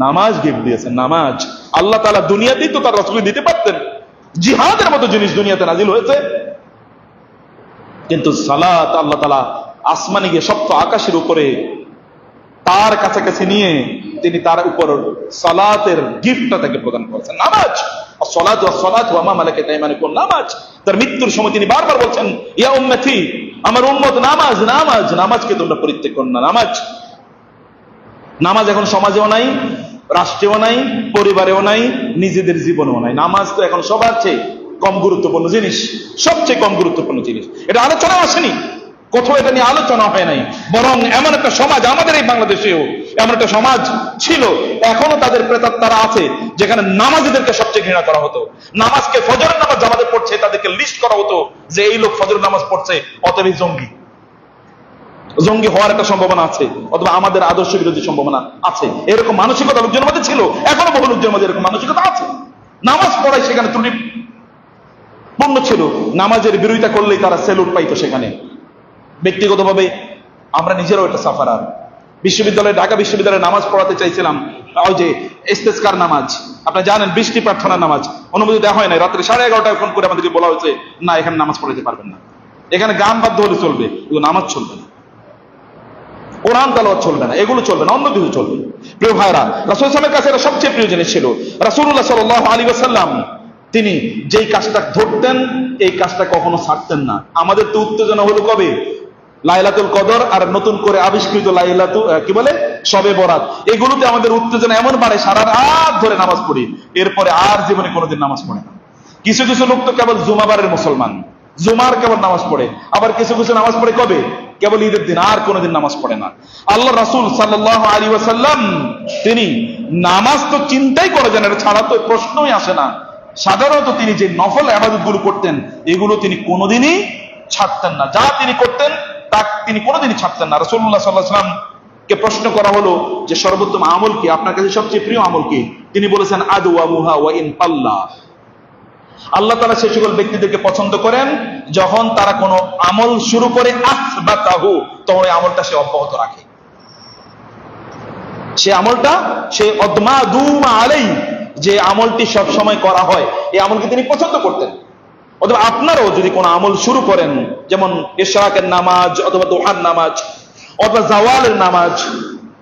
নামাজ গিফট দিয়েছেন। নামাজ আল্লাহ তাআলা দুনিয়াতেই তো তার রাসূলকে দিতে পারতেন, জিহাদের মতো জিনিস দুনিয়াতে নাজিল হয়েছে, কিন্তু সালাত আল্লাহ তাআলা আসমানে গিয়ে সপ্ত আকাশের উপরে তার কাছাকাছি নিয়ে তিনি তার উপর সালাতের গিফটটা তাকে প্রদান করেছেন। নামাজ, as-salatu was-salatu wa ma malakat aymanukum, নামাজ। তার মৃত্যুর সময় তিনি বারবার বলছেন, ইয়া উম্মতি, আমার উম্মত, নামাজ নামাজ, নামাজকে তোমরা পরিত্যাগ করো না। নামাজ, নামাজ এখন সমাজেও নাই, রাষ্ট্রেও নাই, পরিবারেও নাই, নিজেদের জীবনেও নাই। নামাজ তো এখন সবার চেয়ে কম গুরুত্বপূর্ণ জিনিস, সবচেয়ে কম গুরুত্বপূর্ণ জিনিস। এটা আলোচনা আসেনি, কোথাও এটা নিয়ে আলোচনা হয় নাই। বরং এমন একটা সমাজ, আমাদের এই বাংলাদেশেও এমন একটা সমাজ ছিল, এখনো তাদের প্রেতাত্মারা আছে, যেখানে নামাজীদেরকে সবচেয়ে ঘৃণা করা হতো। নামাজকে, ফজরের নামাজ যাদের পড়ছে তাদেরকে লিস্ট করা হতো যে এই লোক ফজরের নামাজ পড়ছে, অতএব জঙ্গি। জঙ্গি হওয়ার একটা সম্ভাবনা আছে, অথবা আমাদের আদর্শ বিরোধী সম্ভাবনা আছে। এরকম মানসিকতা লোকজনের মধ্যে ছিল, এখনো বহু লোকজনের মধ্যে এরকম মানসিকতা আছে। নামাজ পড়ায় সেখানে ত্রুটিপূর্ণ ছিল, নামাজের বিরোধিতা করলেই তারা সেলুট পাইতো সেখানে। ব্যক্তিগতভাবে আমরা নিজেরাও একটা সাফারার। বিশ্ববিদ্যালয়ে, ঢাকা বিশ্ববিদ্যালয়ে নামাজ পড়াতে চাইছিলাম, ওই যে ইস্তেসকার নামাজ, আপনারা জানেন, বৃষ্টি প্রার্থনার নামাজ, অনুমতি দেওয়া হয় না। রাত্রে 11:30টায় ফোন করে আমাদেরকে বলা হয়েছে, না এখানে নামাজ পড়াতে পারবেন না, এখানে গান বাদ্য হলে চলবে, এগুলো নামাজ চলবে না, কোরআন তেলাওয়াত চলবে না, এগুলো চলবে না, অন্য কিছু চলবে। প্রিয় ভাইরা, রাসূল সাল্লাল্লাহু আলাইহি ওয়াসাল্লামের কাছে এটা সবচেয়ে প্রিয় জিনিস ছিল। রাসূলুল্লাহ সাল্লাল্লাহু আলাইহি ওয়াসাল্লাম তিনি যেই কাজটা ধরতেন এই কাজটা কখনো ছাড়তেন না। আমাদের তো উত্তেজনা হলো কবে? লাইলাতুল কদর আর নতুন করে আবিষ্কৃত কি বলে, শবে বরাত। এগুলোতে আমাদের উত্তেজনা এমন বাড়ে, সারা রাত ধরে নামাজ পড়ি, এরপরে আর জীবনে কোনোদিন নামাজ পড়ে না। কিছু কিছু লোক তো কেবল জুমাবারের মুসলমান, জুমার কেবল নামাজ পড়ে, আবার কিছু কিছু নামাজ পড়ে কবে? কেবল ঈদের দিন, আর কোনোদিন নামাজ পড়ে না। আল্লাহ রাসূল সাল্লাল্লাহু আলাইহি ওয়াসাল্লাম তিনি নামাজ তো চিন্তাই করে যান, এটা ছাড়া তো প্রশ্নই আসে না। সাধারণত তিনি যে নফল ইবাদত গুলো করতেন এগুলো তিনি কোনোদিনই ছাড়তেন না, যা তিনি করতেন তা তিনি কোনোদিনই ছাড়তেন না। রাসূলুল্লাহ সাল্লাল্লাহু আলাইহি ওয়াসাল্লাম কে প্রশ্ন করা হলো যে সর্বোত্তম আমল কি, আপনার কাছে সবচেয়ে প্রিয় আমল কি? তিনি বলেছেন আদওয়ামুহা ওয়া ইন পাল্লা। আল্লাহ তাআলা সেই সকল ব্যক্তিদেরকে পছন্দ করেন যখন তারা কোনো আমল শুরু করে আসবাতাহু, তখন এই আমলটা সে অব্যাহত রাখে, সে আমলটা সে অদমাদুমা আলাই, যে আমলটি সব সময় করা হয়, এই আমলকে তিনি পছন্দ করতেন। অথবা আপনারাও যদি কোনো আমল শুরু করেন, যেমন ইশরাকের নামাজ অথবা দুহার নামাজ অথবা জাওয়ালের নামাজ,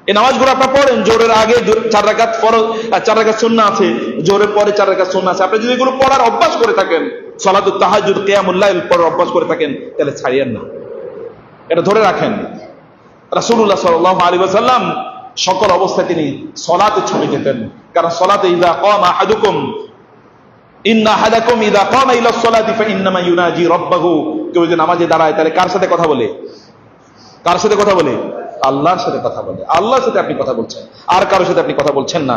এই নামাজগুলো আপনারা পড়েন, জোহরের আগে 4 রাকাত ফরজ, 4 রাকাত সুন্নাহ আছে, জোহরের পরে 4 রাকাত সুন্নাহ আছে। আপনি যদি এগুলো পড়ার অভ্যাস করে থাকেন, সালাতুত তাহাজ্জুদ, কিয়ামুল লাইল পড়ার অভ্যাস করে থাকেন, তাহলে ছাড়িয়েন না, এটা ধরে রাখেন। রাসূলুল্লাহ সাল্লাল্লাহু আলাইহি ওয়াসাল্লাম সকল অবস্থায় তিনি সালাতে ছুটে যেতেন, কারণ সালাতে ইযা কামা আহাদুকুম ইন্না আহাদাকুম ইযা কামা ইলা সালাতি ফাইন্নামা ইউনাজি রাব্বাহু। কেউ যদি নামাজে দাঁড়ায় তাহলে কার সাথে কথা বলে? কার সাথে কথা বলে? আল্লাহর সাথে কথা বলে। আল্লাহর সাথে আপনি কথা বলছেন, আর কারোর সাথে আপনি কথা বলছেন না।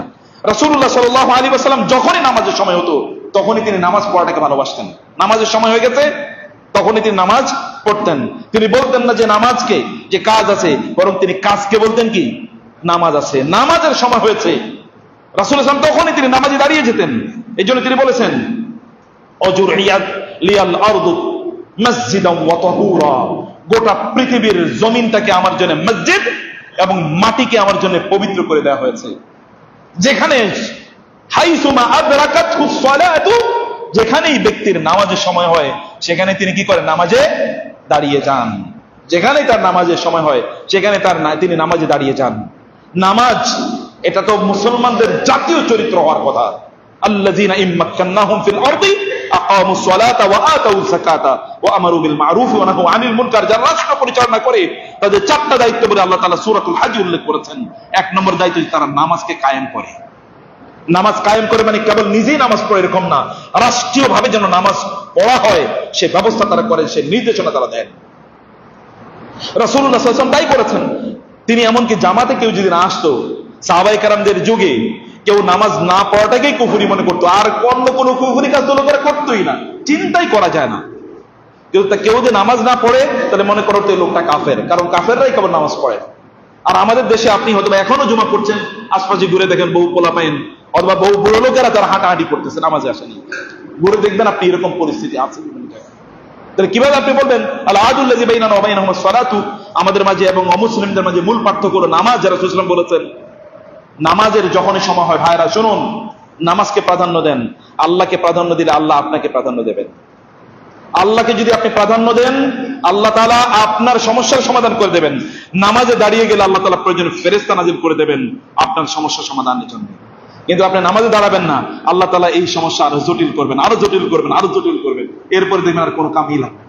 রাসূলুল্লাহ সাল্লাল্লাহু আলাইহি ওয়াসাল্লাম যখনই নামাজের সময় হতো তখনই তিনি নামাজ পড়াটাকে ভালোবাসতেন। নামাজের সময় হয়ে গেছে তখনই তিনি নামাজ পড়তেন। তিনি বলতেন না যে নামাজকে, যে কাজ আছে, বরং তিনি কাজকে বলতেন কি, নামাজ আছে, নামাজের সময় হয়েছে। রাসূলুল্লাহ সাল্লাল্লাহু আলাইহি ওয়াসাল্লাম তখনই তিনি নামাজে দাঁড়িয়ে যেতেন। এই জন্য তিনি বলেছেন অজুরিয়াত লিয়াল আরদু মসজিদান ওয়া তাহুরা, গোটা পৃথিবীর জমিনটাকে আমার জন্য মসজিদ এবং মাটিকে আমার জন্য পবিত্র করে দেওয়া হয়েছে। যেখানে হাইসুমা আদরাকাতহুস সালাতু, যেখানেই ব্যক্তির নামাজের সময় হয় সেখানে তিনি কি করেন? নামাজে দাঁড়িয়ে যান। যেখানেই তার নামাজের সময় হয় সেখানে তিনি নামাজে দাঁড়িয়ে যান। নামাজ এটা তো মুসলমানদের জাতীয় চরিত্র হওয়ার কথা। আল্লাযীনা ইম্মাক্কান্নাহুম ফিল আরদি আকামুস সালাতা ওয়া আতাউয যাকাতা ওয়া আমারু বিল মারুফ ওয়া নাহাউ আনিল মুনকার। যারা রাষ্ট্র পরিচালনা করে তাদের 4টা দায়িত্ব বলে আল্লাহ তাআলা সূরাতুল হজ উল্লেখ করেছেন। 1 নম্বর দায়িত্ব, তারা নামাজকে কায়েম করে। নামাজ কায়েম করে মানে কেবল নিজেই নামাজ পড়ে এরকম না, রাষ্ট্রীয়ভাবে যেন নামাজ পড়া হয় সে ব্যবস্থা তারা করেন, সে নির্দেশনা তারা দেন। রাসূলুল্লাহ সাল্লাল্লাহু আলাইহি ওয়াসাল্লাম তাই করেছেন। তিনি এমনকি জামাতে কেউ যদি না আসতো, সাহাবায়ে কেরামদের যুগে কেউ নামাজ না পড়াটাকেই কুফরি মনে করতো, আর অন্য কোনো কুফরি কাজ তো লোকেরা করতোই না, চিন্তাই করা যায় না। কেউ যদি নামাজ না পড়ে তাহলে মনে করো তো এই লোকটা কাফের, কারণ কাফেররাই কেবল নামাজ পড়ে। আর আমাদের দেশে আপনি হয়তো এখনো জুমা করছেন, আশপাশে ঘুরে দেখেন বহু পোলা পাইন অথবা বহু বুড়ো লোকেরা যারা হাঁটাহাঁটি করতেছে, নামাজে আসেনি, ঘুরে দেখবেন আপনি এরকম পরিস্থিতি আছে। তাহলে কিভাবে আপনি বলবেন আল-আহাদুল্লাযী বাইনানা ওয়া বাইনাহুমুস সালাতু, আমাদের মাঝে এবং অমুসলিমদের মাঝে মূল পার্থক্য হলো নামাজ। যারা রাসূল সাল্লাল্লাহু আলাইহি ওয়াসাল্লাম বলেছেন নামাজের যখনই সময় হয়, ভাইরা শুনুন, নামাজকে প্রাধান্য দেন। আল্লাহকে প্রাধান্য দিলে আল্লাহ আপনাকে প্রাধান্য দেবেন। আল্লাহকে যদি আপনি প্রাধান্য দেন, আল্লাহ তাআলা আপনার সমস্যার সমাধান করে দেবেন। নামাজে দাঁড়িয়ে গেলে আল্লাহ তাআলা প্রয়োজনে ফেরেশতা নাজিল করে দেবেন আপনার সমস্যা সমাধানের জন্য। কিন্তু আপনি নামাজে দাঁড়াবেন না, আল্লাহ তাআলা এই সমস্যা আরো জটিল করবেন, আরো জটিল করবেন, আরো জটিল করবেন। এরপরে দেখবেন আর কোনো কামই লাগবে,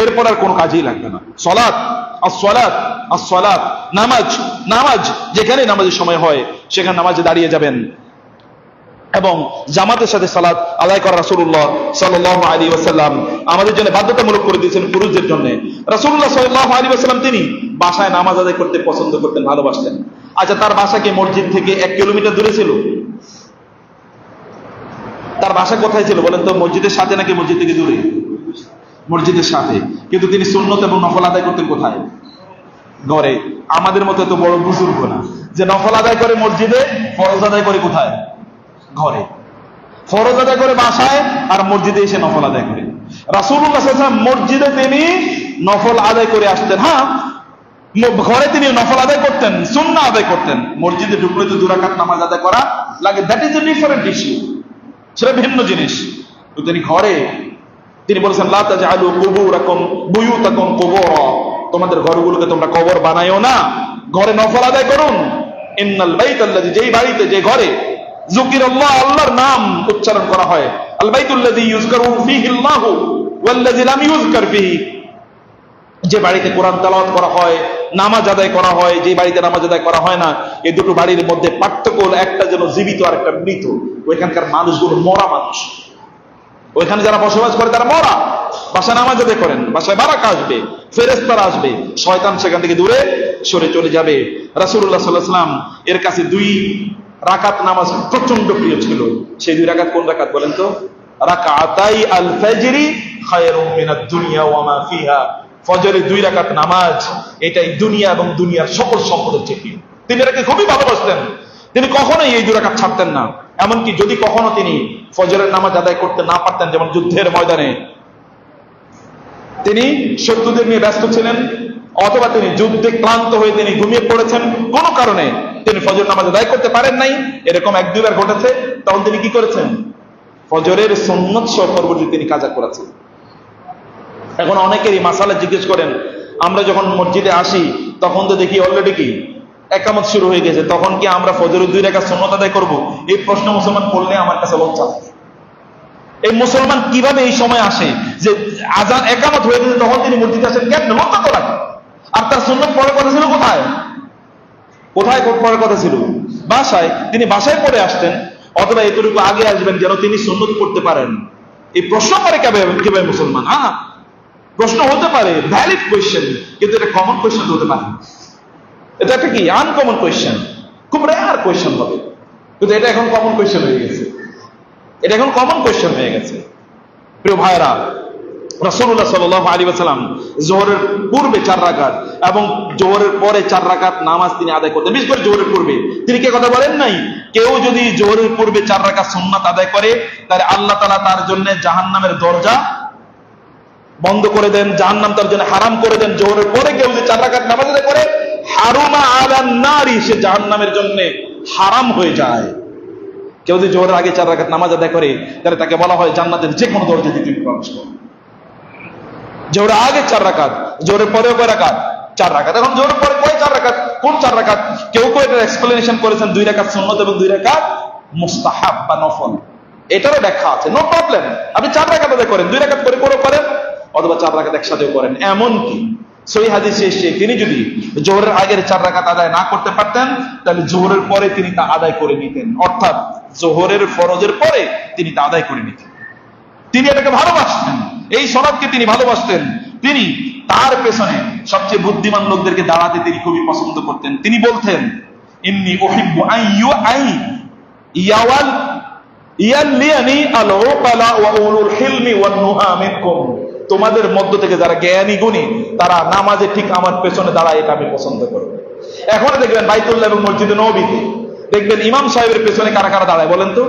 এরপর আর কোনো কাজই লাগবে না। সালাত, as-সালাত, as-সালাত, নামাজ, নামাজ যেখানে নামাজের সময় হয় সেখানে নামাজে দাঁড়িয়ে যাবেন এবং জামাতের সাথে সালাত আদায় করা রাসূলুল্লাহ সাল্লাল্লাহু আলাইহি ওয়াসাল্লাম আমাদের জন্য বাধ্যতামূলক করে দিয়েছেন, পুরুষদের জন্য। রাসূলুল্লাহ সাল্লাল্লাহু আলাইহি ওয়াসাল্লাম তিনি বাসায় নামাজ আদায় করতে পছন্দ করতেন, ভালোবাসতেন। আচ্ছা, তার বাসা কি মসজিদ থেকে 1 কিলোমিটার দূরে ছিল? তার বাসা কোথায় ছিল বলেন তো? মসজিদের সাথে নাকি মসজিদ থেকে দূরে? মসজিদের সাথে। কিন্তু তিনি সুন্নত এবং নফল আদায় করতেন কোথায়? ঘরে। আমাদের মতো এত বড় বুজুর্গ না যে নফল আদায় করে মসজিদে, ফরজ আদায় করে কোথায়? ঘরে। ফরজ আদায় করে বাসায়, আর মসজিদে এসে নফল আদায় করে। রাসূলুল্লাহ সাল্লাল্লাহু আলাইহি ওয়াসাল্লাম মসজিদে তিনি নফল আদায় করে আসতেন। হ্যাঁ, ঘরে তিনি নফল আদায় করতেন, সুন্নাহ আদায় করতেন। মসজিদে ঢুকলে তো 2 রাকাত নামাজ আদায় করা লাগে, that is a different issue, সেটা ভিন্ন জিনিস। তো তিনি ঘরে, তিনি বলেছেন লা তাজআলু কুবুরাকুম বুয়ুতাকুম কুবুরা, তোমাদের ঘরগুলোকে তোমরা কবর বানায়ো না, ঘরে নফল আদায় করুন। ইন্নাল বাইতাল্লাযী, যেই বাড়িতে, যে ঘরে যুকিরাল্লাহ, আল্লাহর নাম উচ্চারণ করা হয়, আল বাইতুল্লাযী ইউযকারু ফীহিল্লাহু ওয়াল্লাযী লাম ইউযকার ফীহি, যে বাড়িতে কোরআন তেলাওয়াত করা হয়, নামাজ আদায় করা হয়, যে বাড়িতে নামাজ আদায় করা হয় না, এই দুটো বাড়ির মধ্যে পার্থক্য হলো একটা যেন জীবিত আর একটা মৃত। ওইখানকার মানুষগুলো মরা মানুষ, ওইখানে যারা বসবাস করে তারা মরা। বাসায় নামাজ আদায় করেন, বাসায় বারাকা আসবে, ফেরেশতারা আসবে, শয়তান সেখান থেকে দূরে সরে চলে যাবে। রাসূলুল্লাহ সাল্লাল্লাহু আলাইহি ওয়াসাল্লাম এর কাছে 2 রাকাত নামাজ প্রচন্ড প্রিয় ছিল। সেই 2 রাকাত কোন রাকাত বলেন তো? রাকাতাই আল ফাজরি খায়রুম মিনাদ দুনিয়া ওয়া মা ফিহা, ফজরের 2 রাকাত নামাজ, এটাই দুনিয়া এবং দুনিয়ার সকল সম্পদের চেয়ে। তিনি এটাকে খুবই ভালোবাসতেন, তিনি কখনোই এই 2 রাকাত ছাড়তেন না। এমনকি যদি কখনো তিনি ফজরের নামাজ আদায় করতে না পারতেন, যেমন যুদ্ধের ময়দানে তিনি শত্রুদের নিয়ে ব্যস্ত ছিলেন, অথবা তিনি যুদ্ধে ক্লান্ত হয়ে তিনি ঘুমিয়ে পড়েছেন, কোনো কারণে তিনি ফজর নামাজ আদায় করতে পারেন নাই, এরকম 1-2 বার ঘটেছে, তখন তিনি কি করেছেন? ফজরের সুন্নত সহ পরবর্তী তিনি কাজা করেছেন। এখন অনেকেরই মাসালা জিজ্ঞেস করেন, আমরা যখন মসজিদে আসি তখন তো দেখি অলরেডি কি একামত শুরু হয়ে গেছে, তখন কি আমরা ফজরের 2 রাকাত সুন্নত আদায় করব? এই প্রশ্ন মুসলমান করলে আমার কাছে লজ্জা লাগে। এই মুসলমান কিভাবে এই সময় আসে যে আজান একামত হয়ে গেছে তখন তিনি মসজিদে আসেন? কেন? লজ্জা তো লাগে। আর তার সুন্নত পড়ার কথা ছিল কোথায়? কোথায় পড়ার কথা ছিল? বাসায়। তিনি বাসায় পড়ে আসতেন, অথবা এতটুকু আগে আসবেন যেন তিনি সুন্নত পড়তে পারেন। এই প্রশ্ন করে কিভাবে মুসলমান? হ্যাঁ, প্রশ্ন হতে পারে, ভ্যালিড কোয়েশ্চেন, কিন্তু এটা কমন কোয়েশ্চেন হতে পারে। এটা একটা কি আনকমন কোয়েশ্চেন, খুব রেয়ার কোয়েশ্চেন হবে, কিন্তু এটা এখন কমন কোয়েশ্চেন হয়ে গেছে। এটা এখন কমন কোয়েশ্চেন হয়ে গেছে। প্রিয় ভাইরা, রাসূলুল্লাহ সাল্লাল্লাহু আলাইহি ওয়াসাল্লাম যোহরের পূর্বে 4 রাকাত এবং যোহরের পরে 4 রাকাত নামাজ তিনি আদায় করতেন। বিশেষ করে যোহরের পূর্বে তিনি কে কথা বলেন নাই, কেউ যদি যোহরের পূর্বে 4 রাকাত সুন্নাত আদায় করে তাহলে আল্লাহ তাআলা তার জন্য জাহান্নামের দরজা বন্ধ করে দেন, জাহান্নাম তার জন্য হারাম করে দেন। যোহরের পরে কেউ যদি 4 রাকাত নামাজ আদায় করে, হারুমা আলান নারি, সে জাহান্নামের জন্য হারাম হয়ে যায়। কেউ যদি যোহরের আগে 4 রাকাত নামাজ আদায় করে তাহলে তাকে বলা হয় জান্নাতের যে কোনো দরজা দিয়ে তুমি প্রবেশ করো। যোহরের আগে 4 রাকাত, যোহরের পরেও কয় রাকাত? 4 রাকাত। এখন যোহরের পরে কয় 4 রাকাত? কোন 4 রাকাত? কেউ কেউ এটার এক্সপ্লেনেশন করেছেন 2 রাকাত সুন্নত এবং 2 রাকাত মুস্তাহাব বা নফল। এটারও ব্যাখ্যা আছে, নো প্রবলেম। আপনি 4 রাকাত আদায় করেন, 2 রাকাত করে করেন, অথবা 4 রাকাত একসাথেও করেন। এমনকি সহিহ হাদিসে এসে তিনি যদি যোহরের আগের 4 রাকাত আদায় না করতে পারতেন তাহলে যোহরের পরে তিনি তা আদায় করে নিতেন, অর্থাৎ যোহরের ফরজের পরে তিনি তা আদায় করে নিতেন। তিনি এটাকে ভালোবাসতেন, এই সালাতকে তিনি ভালোবাসতেন। তিনি তার পেছনে সবচেয়ে বুদ্ধিমান লোকদেরকে দাঁড়াতে তিনি খুবই পছন্দ করতেন। তিনি বলতেন, ইন্নী উহিব্বু আন ইয়ালিয়ানি আল উকালা ওয়া উলুল হিলমি ওয়ান নুহা মিনকুম, তোমাদের মধ্য থেকে যারা জ্ঞানী গুণী তারা নামাজে ঠিক আমার পেছনে দাঁড়ায়, এটা আমি পছন্দ করব। এখন দেখবেন বাইতুল্লাহ এবং মসজিদে নববীতে দেখবেন ইমাম সাহেবের পেছনে কারা কারা দাঁড়ায় বলেন তো?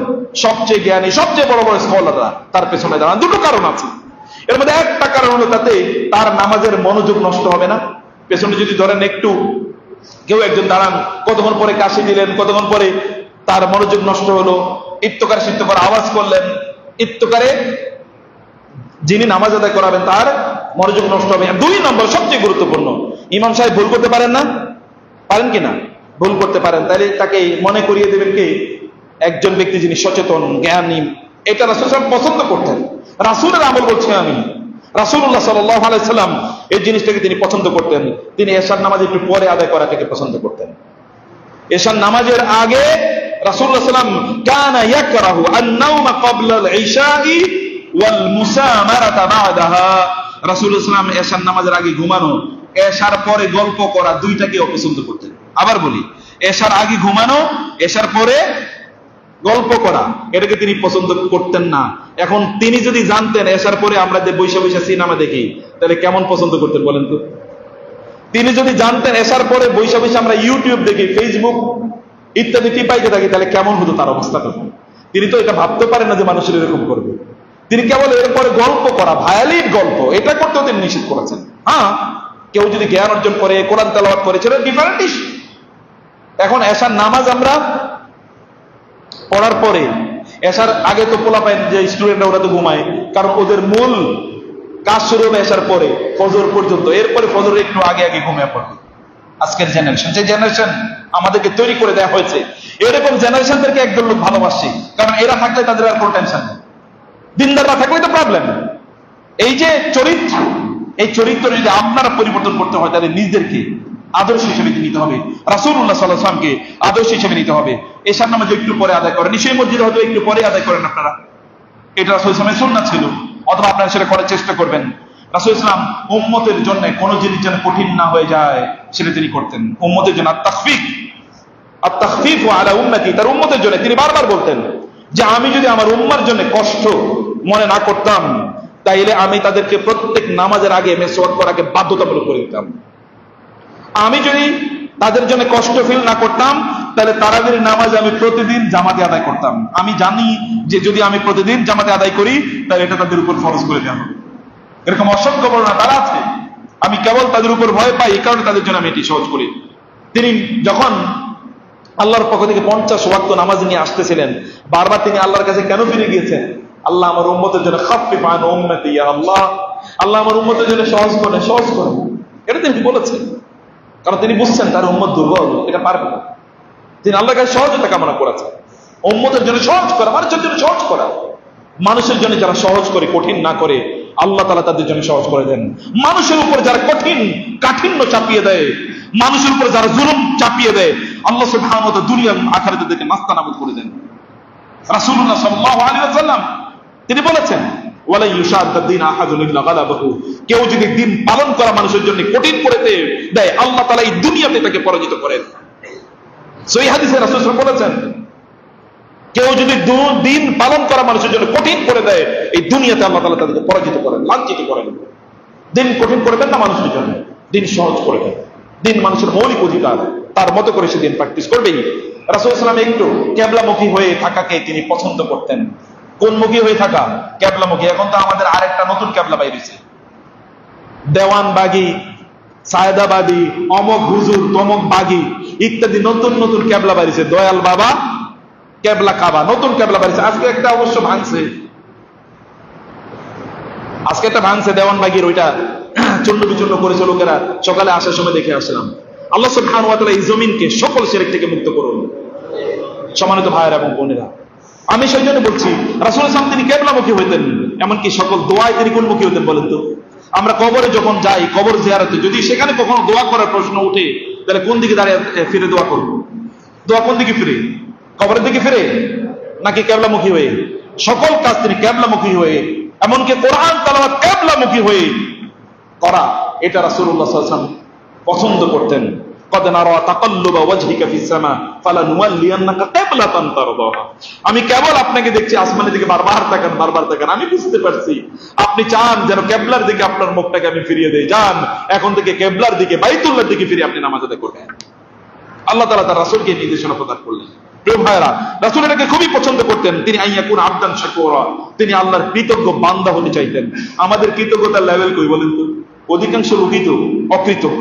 সবচেয়ে জ্ঞানী, সবচেয়ে বড় বড় স্কলাররা তার পেছনে দাঁড়ান। দুটো কারণ আছে, এর মধ্যে একটা কারণ হলো তাতে তার নামাজের মনোযোগ নষ্ট হবে না। পেছনে যদি ধরেন একটু কেউ একজন দাঁড়ান, কতক্ষণ পরে কাশি দিলেন, কতক্ষণ পরে তার মনোযোগ নষ্ট হলো, ইত্তকার সিত্তকার আওয়াজ করলেন, ইত্তকারে যিনি নামাজ আদায় করাবেন তার মনোযোগ নষ্ট হবে। 2 নম্বর সবচেয়ে গুরুত্বপূর্ণ, ইমাম সাহেব ভুল করতে পারেন না? পারেন কিনা? ভুল করতে পারেন, তাহলে তাকে মনে করিয়ে দেবেন কে? একজন ব্যক্তি যিনি সচেতন, জ্ঞানী। এটা রাসূল সাল্লাল্লাহু আলাইহি ওয়াসাল্লাম পছন্দ করতেন। রাসূলের আমল বলছি আমি, রাসূলুল্লাহ সাল্লাল্লাহু আলাইহি ওয়াসাল্লাম এই জিনিসটাকে তিনি পছন্দ করতেন। তিনি এশার নামাজ একটু পরে আদায় করাটাকে পছন্দ করতেন। এশার নামাজের আগে রাসূলুল্লাহ সাল্লাল্লাহু আলাইহি ওয়াসাল্লাম কানা ইয়াকরাহু আন-নাওমা ক্বাবলা আল-ইশাই ওয়াল মুসামারাতা বা'দাহা। রাসূলুল্লাহ সাল্লাল্লাহু আলাইহি ওয়াসাল্লাম এশার নামাজের আগে ঘুমানো, এশার পরে গল্প করা, দুইটাকে অপছন্দ করতেন। আবার বলি, এশার আগে ঘুমানো, এশার পরে গল্প করা, এটাকে তিনি পছন্দ করতেন না। এখন তিনি যদি জানতেন এশার পরে আমরা যে বৈশা বৈশা সিনেমা দেখি, তাহলে কেমন পছন্দ করতেন বলেন তো? তিনি যদি জানতেন এশার পরে বৈশা বৈশা আমরা ইউটিউব দেখি, ফেসবুক ইত্যাদি টিপাইতে থাকি, তাহলে কেমন হতো তার অবস্থাটা? তিনি তো এটা ভাবতে পারেন না যে মানুষের এরকম করবে। তিনি কেবল এরপরে গল্প করা, ভায়োলিন গল্প, এটা করতেও তিনি নিষেধ করেছেন। হ্যাঁ, কেউ যদি জ্ঞান অর্জন করে, কোরআন তেলাওয়াত করে, সেটা ডিফারেন্ট ইস্যু। এখন এশার নামাজ আমরা পড়ার পরে, এশার আগে তো পোলাপাইন যে স্টুডেন্টরা ওরা তো ঘুমায়, কারণ ওদের মূল কাজ শুরু হবে এশার পরে ফজর পর্যন্ত। এরপরে ফজর একটু আগে আগে ঘুমিয়ে পড়বে। আজকের জেনারেশন, যে জেনারেশন আমাদেরকে তৈরি করে দেওয়া হয়েছে, এরকম জেনারেশনদেরকে একদল লোক ভালোবাসে, কারণ এরা থাকলে তাদের আর কোনো টেনশন নেই। দিনদাররা থাকলে তো প্রবলেম। এই যে চরিত্র, এই চরিত্র যদি আপনারা পরিবর্তন করতে হয়, তাহলে নিজেদেরকে আদর্শ হিসেবে নিতে হবে, রাসূলুল্লাহ সাল্লাল্লাহু আলাইহি ওয়াসাল্লামকে আদর্শ হিসেবে নিতে হবে। এশার নামাজ একটু পরে আদায় করেন, সেই মসজিদে হয়তো একটু পরে আদায় করেন আপনারা, এটা রাসূল সাল্লাল্লাহু আলাইহি ওয়াসাল্লামের সুন্নাত ছিল, অথবা আপনারা সেটা করার চেষ্টা করবেন। রাসূল সাল্লাল্লাহু আলাইহি ওয়াসাল্লাম উম্মতের জন্য কোন জিনিস যেন কঠিন না হয়ে যায় সেটা তিনি করতেন। উম্মতের জন্য আত-তাখফীফ আলা উম্মতি, তার উম্মতের জন্য তিনি বারবার বলতেন যে আমি যদি আমার উম্মার জন্য কষ্ট মনে না করতাম, তাইলে আমি তাদেরকে প্রত্যেক নামাজের আগে মেসওয়াক করাকে বাধ্যতামূলক করে দিতাম। আমি যদি তাদের জন্য কষ্ট ফিল না করতাম, তাহলে তারাবির নামাজ আমি প্রতিদিন জামাতে আদায় করতাম। আমি জানি যে যদি আমি প্রতিদিন জামাতে আদায় করি, তাহলে এটা তাদের উপর ফরজ করে দেওয়া হবে। এরকম অসংখ্য বর্ণনা তারা আছে। আমি কেবল তাদের উপর ভয় পাই, এই কারণে তাদের জন্য আমি এটি সহজ করি। তিনি যখন আল্লাহর পক্ষ থেকে 50 ওয়াক্ত নামাজ নিয়ে আসতেছিলেন, বারবার তিনি আল্লাহর কাছে কেন ফিরে গিয়েছেন? আল্লাহ আমার উম্মতের জন্য খাফফিফ আন উম্মতি ইয়া আল্লাহ, আল্লাহ আমার উম্মতের জন্য সহজ করে, সহজ করে। এটা তিনি বলেছেন, কারণ তিনি বুঝছেন তার উম্মত দুর্বল, এটা পারবে না। তিনি আল্লাহর কাছে সহজতা কামনা করেছেন, উম্মতের জন্য সহজ করা, মানুষের জন্য সহজ করা। মানুষের জন্য যারা সহজ করে, কঠিন না করে, আল্লাহ তাআলা তাদের জন্য সহজ করে দেন। মানুষের উপর যারা কাঠিন্য চাপিয়ে দেয়, মানুষের উপর যারা জুলুম চাপিয়ে দেয়, আল্লাহ সুবহানাহু ওয়া তাআলা দুনিয়া আখিরাতে তাদেরকে নাস্তানাবুদ করে দেন। রাসূলুল্লাহ সাল্লাল্লাহু আলাইহি ওয়াসাল্লাম তিনি বলেছেন, ওয়ালা ইউশাদ্দিন আহাদুন ইল্লা গালাবাহু, কেউ যদি দিন পালন করা মানুষের জন্য কঠিন করে দেয়, আল্লাহ তাআলা এই দুনিয়াতে তাকে পরাজিত করেন। সহিহ হাদিসে রাসূল সাল্লাল্লাহু আলাইহি ওয়াসাল্লাম বলেছেন, কেউ যদি দিন পালন করা মানুষের জন্য কঠিন করে দেয়, এই দুনিয়াতে আল্লাহ তাআলা তাদেরকে পরাজিত করেন, লাঞ্ছিত করেন। দিন কঠিন করবেন না মানুষের জন্য, দিন সহজ করে দেন। দিন মানুষের মৌলিক অধিকার, তার মতো করে সে দিন প্র্যাকটিস করবেই। রাসূল সাল্লাল্লাহু আলাইহি ওয়াসাল্লাম একটু কিবলামুখী হয়ে থাকাকে তিনি পছন্দ করতেন। কোন মুখী হয়ে থাকা? কিবলামুখী। এখন তো আমাদের আরেকটা নতুন কিবলা বাইরেছে, দেওয়ানবাগী, সায়দাবাদী, অমক হুজুর, তমক বাগী ইত্যাদি নতুন নতুন কিবলা বাইরেছে। দয়াল বাবা, কিবলা কাবা, নতুন কিবলা বাইরেছে। আজকে একটা অবশ্য ভাঙছে, আজকে একটা ভাঙছে দেওয়ানবাগীর, ওইটা চূর্ণ বিচূর্ণ করেছে লোকেরা। সকালে আসার সময় দেখে আসলাম। আল্লাহ সুবহানাহু ওয়া তাআলা এই জমিনকে সকল শিরক থেকে মুক্ত করুন। সম্মানিত ভাইয়েরা এবং বোনেরা, আমি সেই জন্য বলছি রাসূল সাল্লাল্লাহু আলাইহি ওয়াসাল্লাম তিনি কিবলামুখী হইতেন। এমনকি সকল দোয়ায় তিনি কোনমুখী হতেন বলেন তো? আমরা কবরে যখন যাই, কবর জিয়ারতে, যদি সেখানে কখনো দোয়া করার প্রশ্ন উঠে, তাহলে কোন দিকে দাঁড়িয়ে ফিরে দোয়া করব? দোয়া কোন দিকে ফিরে? কবরের দিকে ফিরে নাকি কিবলামুখী হয়ে? সকল কাজ তিনি কিবলামুখী হয়ে, এমনকি কোরআন তেলাওয়াত কিবলামুখী হয়ে করা, এটা রাসূলুল্লাহ সাল্লাল্লাহু আলাইহি ওয়াসাল্লাম পছন্দ করতেন। قد نرى تقلب وجهك في السماء فلنولينك قبلة ترضاها, আমি কেবল আপনাকে দেখছি আসমানের দিকে বারবার তাকান, বারবার তাকান। আমি বুঝতে পারছি আপনি চান যেন কিবলার দিকে আপনার মুখটাকে আমি ফিরিয়ে দেই। যান এখন থেকে কিবলার দিকে, বাইতুল্লাহর দিকে ফিরে আপনি নামাজ আদায় করবেন। আল্লাহ তাআলা তার রাসূলকে নির্দেশনা প্রদান করলেন। প্রিয় ভাইরা, রাসূল এটাকে খুবই পছন্দ করতেন। তিনি আইয়াকুন আবদান শাকুরা, তিনি আল্লাহর কৃতজ্ঞ বান্দা হতে চাইতেন। আমাদের কৃতজ্ঞতার লেভেল কই বলেন তো? অধিকাংশ লোকই তো অকৃতজ্ঞ।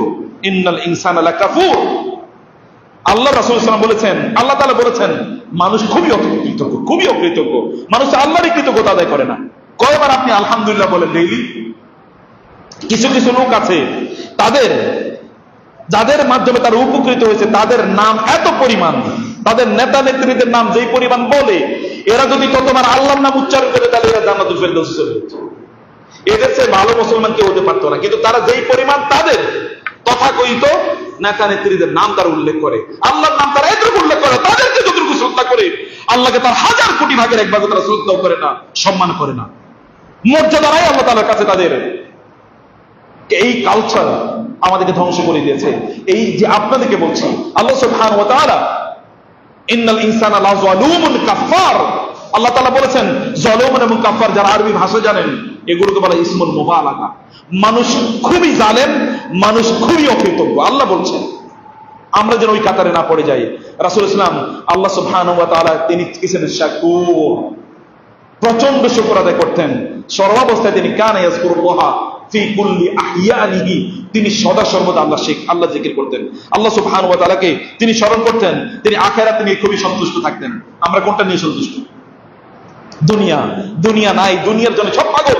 ইন্নাল ইনসানা লাকাফুর। আল্লাহ রাসূল সাল্লাল্লাহু আলাইহি ওয়াসাল্লাম বলেছেন, আল্লাহ তাআলা বলেছেন, মানুষ খুবই অকৃতজ্ঞ, খুবই অকৃতজ্ঞ। মানুষ আল্লাহরই কৃতজ্ঞতা আদায় করে না। কয়বার আপনি আলহামদুলিল্লাহ বলেন ডেইলি? কিছু কিছু লোক আছে, যাদের মাধ্যমে তারা উপকৃত হয়েছে, তাদের নাম এত পরিমাণ, তাদের নেতা নেত্রীদের নাম যেই পরিমাণ বলে, এরা যদি ততবার আল্লাহর নাম উচ্চারণ করে তাহলে এরা জান্নাতুল ফেরদাউসে চলে যেত। এদের চেয়ে ভালো মুসলমান কেউ হতে পারতো না। কিন্তু তারা যেই পরিমাণ তাদের তথাকথিত নেতা নেত্রীদের নাম তারা উল্লেখ করে, আল্লাহর নাম তারা এতটুকু উল্লেখ করে, তাদেরকে যতটুকু শ্রদ্ধা করে, আল্লাহকে তার 1000 কোটি ভাগের এক ভাগে তারা শ্রদ্ধাও করে না, সম্মান করে না। মর্যাদারাই আল্লাহ তাআলার কাছে তাদের। এই কালচার আমাদেরকে ধ্বংস করে দিয়েছে। এই যে আপনাদেরকে বলছি, আল্লাহ সুবহানাহু ওয়া তাআলা ইন্নাল ইনসানা লাযালুমুন কাফফার, আল্লাহ তাআলা বলেছেন যালুমুন এবং কাফফার, যারা আরবি ভাষা জানেন এগুলোকে বলা ইসমুল মুবালাগা। মানুষ খুবই জালেম, মানুষ খুবই অকৃতজ্ঞ। আল্লাহ বলছেন আমরা যেন ওই কাতারে না পড়ে যাই। রাসূল ইসলাম আল্লাহ সুবহানাহু ওয়া তাআলা তিনি ছিলেন শাকুর, প্রচন্ড শুকর আদায় করতেন সর্বাবস্থায়। তিনি কানা ইয়াজকুরুল্লাহ ফি কুল্লি আহিয়ানিহি, তিনি সদা সর্বদা আল্লাহ জিকির করতেন, আল্লাহ সুবহানাহু ওয়া তাআলাকে তিনি স্মরণ করতেন। তিনি আখিরাত নিয়ে খুবই সন্তুষ্ট থাকতেন। আমরা কোনটা নিয়ে সন্তুষ্ট? দুনিয়া নাই, দুনিয়ার জন্য সব পাগল।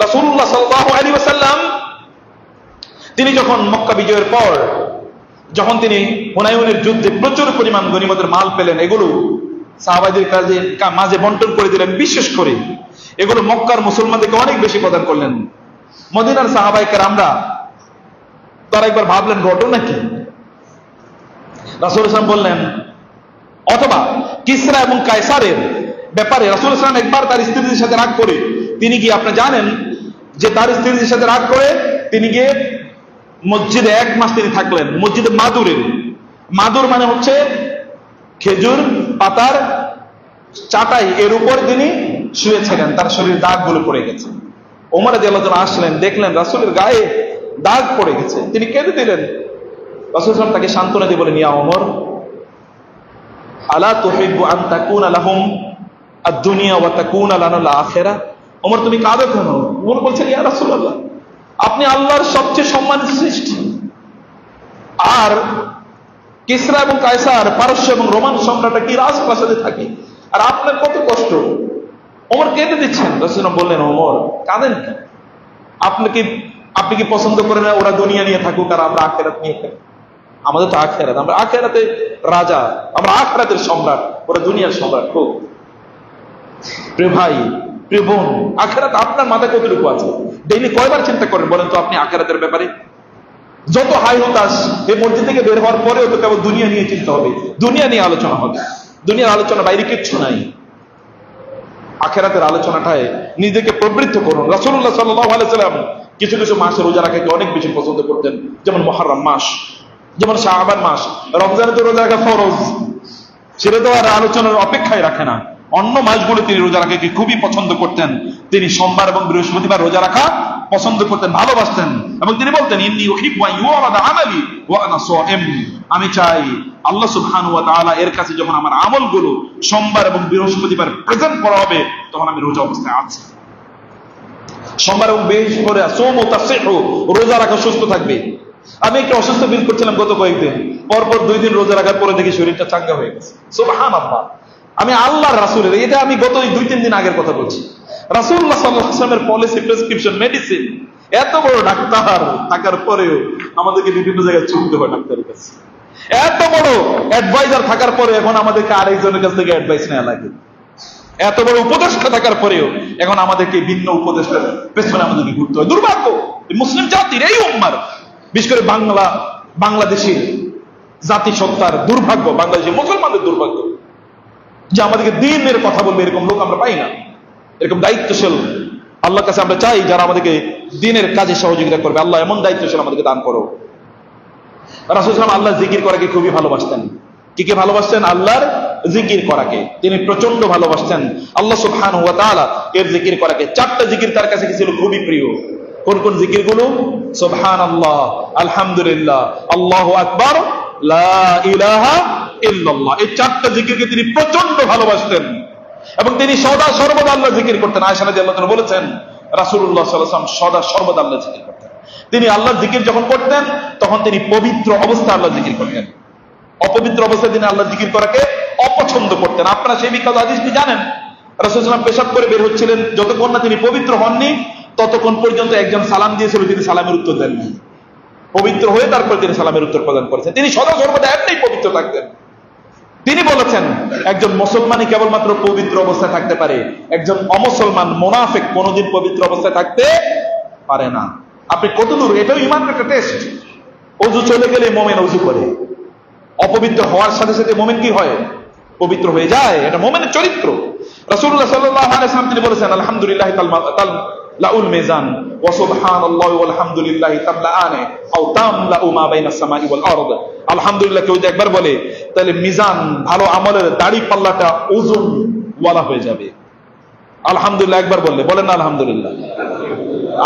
রাসূলুল্লাহ সাল্লাল্লাহু আলাইহি ওয়াসাল্লাম তিনি যখন মক্কা বিজয়ের পর, যখন তিনি হুনাইনের যুদ্ধে প্রচুর পরিমাণ গনিমতের মাল পেলেন, এগুলো সাহাবাদের মাঝে বন্টন করে দিলেন। বিশেষ করে এগুলো মক্কার মুসলমানদেরকে অনেক বেশি প্রদান করলেন। মদিনার সাহাবায়ে কেরামরা তারা একবার ভাবলেন ঘটনা কি? রাসূল সাল্লাল্লাহু আলাইহি ওয়াসাল্লাম বললেন, অথবা কিসরা এবং কায়সারের ব্যাপারে রাসূল সাল্লাল্লাহু আলাইহি ওয়াসাল্লাম একবার তার স্ত্রীদের সাথে রাগ করে তিনি গিয়ে, আপনি জানেন যে তার স্ত্রীদের সাথে রাগ করে তিনি গিয়ে মসজিদে 1 মাস তিনি থাকলেন। মসজিদে মাদুর মানে হচ্ছে খেজুর পাতার চাটাই, এর উপর তিনি শুয়েছিলেন। তার শরীরে দাগগুলো পড়ে গেছে। ওমর রাদিয়াল্লাহু তাআলা আসলেন, দেখলেন রাসূলের গায়ে দাগ পড়ে গেছে। তিনি কেঁদে দিলেন। রাসূল সাল্লাল্লাহু আলাইহি ওয়াসাল্লাম তাকে সান্ত্বনা দিয়ে বলেন, ইয়া ওমর, আলা তুহিব্বু আন তাকুনা লাহুম আদ-দুনিয়া ওয়া তাকুনা লানা আল-আখিরাহ। ওমর তুমি কাঁদো কেন? ওমর বলছেন, ইয়া রাসূলুল্লাহ, আপনি আল্লাহর সবচেয়ে সম্মানিত সৃষ্টি, আর কিসরা এবং কায়সার পারস্য এবং রোমান সম্রাটরা কি রাজপ্রাসাদে থাকে, আর আপনার কত কষ্ট। ওমর কেঁদে দিচ্ছেন। রাসূল বললেন, ওমর কাঁদেন কেন? আপনি কি পছন্দ করেন না ওরা দুনিয়া নিয়ে থাকুক আর আমরা আখিরাত নিয়ে থাকি? আমাদের তো আখিরাত, আমরা আখিরাতে রাজা, আমরা আখিরাতের সম্রাট, ওরা দুনিয়ার সম্রাট হোক। প্রিয় ভাই, প্রিয় বোন, আখিরাত আপনার মাথায় কতটুকু আছে? ডেইলি কয়বার চিন্তা করেন বলেন তো আপনি আখিরাতের ব্যাপারে? যত হাই হতাশ, এই মসজিদ থেকে বের হওয়ার পরেও তো কেবল দুনিয়া নিয়ে চিন্তা হবে, দুনিয়া নিয়ে আলোচনা হবে। দুনিয়ার আলোচনা বাইরে কিচ্ছু নাই। আখিরাতের আলোচনাটায় নিজেকে প্রবৃত্ত করুন। রাসূলুল্লাহ সাল্লাল্লাহু আলাইহি ওয়াসাল্লাম কিছু কিছু মাসে রোজা রাখাকে অনেক বেশি পছন্দ করতেন, যেমন মুহররম মাস, যেমন শাবান মাস। রমজানে তো রোজা রাখা ফরজ, সেটা তো আর আলোচনার অপেক্ষায় রাখে না। অন্য মাসগুলো তিনি রোজা রাখাকে খুবই পছন্দ করতেন। তিনি সোমবার এবং বৃহস্পতিবার রোজা রাখা পছন্দ করতেন, ভালোবাসতেন, এবং তিনি বলতেন, ইন্নী উহিব্বু আন ইউরাদা আমালি ওয়া আনা সাইম, আমি চাই আল্লাহ সুবহানাহু ওয়া তাআলা এর কাছে যখন আমার আমলগুলো সোমবার এবং বৃহস্পতিবার প্রেজেন্ট করা হবে, তখন আমি রোজা অবস্থায় আছি। সোমবার এবং বৃহস্পতিবার সোমু তাসিহু, রোজা রাখা সুস্থ থাকবে। আমি একটু অসুস্থ ফিল করছিলাম গত কয়েকদিন, পরপর 2 দিন রোজা রাখার পরে দেখি শরীরটা চাঙ্গা হয়ে গেছে। সুবহানাল্লাহ। আমি আল্লাহর রাসূলের, এটা আমি গত 2-3 দিন আগের কথা বলছি, রাসূলুল্লাহ সাল্লাল্লাহু আলাইহি ওয়াসাল্লামের পলিসি, প্রেসক্রিপশন, মেডিসিন, এত বড় ডাক্তার থাকার পরেও আমাদেরকে বিভিন্ন জায়গায় ছুটতে হয় ডাক্তারের কাছে। এত বড় অ্যাডভাইজার থাকার পরে এখন আমাদেরকে আরেকজনের কাছ থেকে অ্যাডভাইস নেওয়া লাগে। এত বড় উপদেষ্টা থাকার পরেও এখন আমাদেরকে ভিন্ন উপদেষ্টার পেছনে আমাদেরকে ঘুরতে হয়। দুর্ভাগ্য মুসলিম জাতির, এই উম্মার, বিশেষ করে বাংলাদেশের জাতিসত্তার দুর্ভাগ্য, বাংলাদেশের মুসলমানদের দুর্ভাগ্য যে আমাদেরকে দ্বীনের কথা বলবে এরকম লোক আমরা পাই না, এরকম দায়িত্বশীল। আল্লাহর কাছে আমরা চাই যারা আমাদেরকে দ্বীনের কাজে সহযোগিতা করবে। আল্লাহ এমন দায়িত্বশীল আমাদেরকে দান করো। রাসূল সাল্লাল্লাহু আল্লাহ জিকির করাকে খুবই ভালোবাসতেন। কি ভালোবাসতেন? আল্লাহর জিকির করাকে তিনি প্রচন্ড ভালোবাসতেন। আল্লাহ সুবহানাহু ওয়া তাআলা এর জিকির করাকে, 4টা জিকির তার কাছে ছিল খুবই প্রিয়। কোন কোন জিকিরগুলো? সুবহানাল্লাহ, আলহামদুলিল্লাহ, আল্লাহু আকবার, লা ইলাহা ইল্লাল্লাহ। এই চারটা জিকিরকে তিনি প্রচন্ড ভালোবাসতেন এবং তিনি সদা সর্বদা আল্লাহ জিকির করতেন। আয়েশা রাদিয়াল্লাহু তাআলা বলেছেন রাসূলুল্লাহ সাল্লাল্লাহু আলাইহি ওয়াসাল্লাম সদা সর্বদা আল্লাহ জিকির করতেন। তিনি আল্লাহর জিকির যখন করতেন তখন তিনি পবিত্র অবস্থায় আল্লাহ জিকির করতেন। অপবিত্র অবস্থায় তিনি আল্লাহ জিকির করাকে অপছন্দ করতেন। আপনারা সেই বিখ্যাত হাদিসটি জানেন, রাসূল সাল্লাল্লাহু আলাইহি ওয়াসাল্লাম পেশাব করে বের হচ্ছিলেন, যতক্ষণ না তিনি পবিত্র হননি ততক্ষণ পর্যন্ত একজন সালাম দিয়েছিল, তিনি সালামের উত্তর দেননি। পবিত্র হয়ে তারপর তিনি সালামের উত্তর প্রদান করেছেন। তিনি সদা সর্বদা এমনি পবিত্র থাকতেন। তিনি বলেছেন একজন মুসলমানই কেবলমাত্র পবিত্র অবস্থায় থাকতে পারে, একজন অমুসলমান মুনাফিক কোনোদিন পবিত্র অবস্থায় থাকতে পারে না। আপনি কতদূর, এটাও ইমানের একটা টেস্ট। ওযু চলে গেলে মুমিন ওযু করে, অপবিত্র হওয়ার সাথে সাথে মুমিন কি হয়? পবিত্র হয়ে যায়। এটা মুমিনের চরিত্র। রাসূলুল্লাহ সাল্লাল্লাহু আলাইহি ওয়াসাল্লাম তিনি বলেছেন আলহামদুলিল্লাহ তামলাউল মিজান ওয়া সুবহানাল্লাহি ওয়াল হামদুলিল্লাহি তামলাআনে আও তামলাউ মা বাইনাস সামাই ওয়াল আরদ। আলহামদুলিল্লাহ কেউ যদি একবার বলে তাহলে মিজান, ভালো আমলের দাড়ি পাল্লাটা ওজন ওয়ালা হয়ে যাবে। আলহামদুলিল্লাহ একবার বললে, বলেন না আলহামদুলিল্লাহ।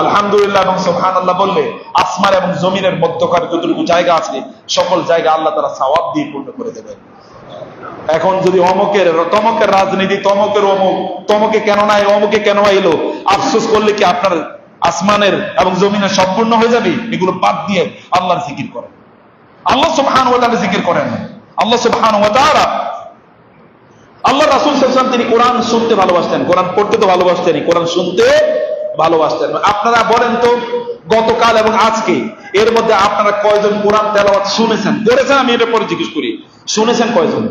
আলহামদুলিল্লাহ এবং সুবহানাল্লাহ বললে আসমান এবং জমিনের মধ্যকার যতটুকু জায়গা আছে সকল জায়গা আল্লাহ তাআলা সওয়াব দিয়ে পূর্ণ করে দেবেন। এখন যদি অমুকের তমকের রাজনীতি, তমকের অমুক, তমকে কেন নাই, অমুকে কেন এলো, আফসোস করলে কি আপনার আসমানের এবং জমিনের সম্পূর্ণ হয়ে যাবে? এগুলো বাদ দিয়ে আল্লাহর জিকির করেন, আল্লাহ সুবহানাহু ওয়া তাআলা জিকির করেন। আল্লাহ সুবহানাহু ওয়া তাআলা, আল্লাহ রাসূল সাল্লাল্লাহু আলাইহি ওয়াসাল্লাম তিনি কোরআন শুনতে ভালোবাসতেন, কোরআন পড়তে তো ভালোবাসতেনই, কোরআন শুনতে ভালোবাসতেন। আপনারা বলেন তো গতকাল এবং আজকে এর মধ্যে আপনারা কয়জন কোরআন তেলাওয়াত শুনেছেন? করেছেন? আমি এটা পরে জিজ্ঞেস করি, শুনেছেন কয়জন?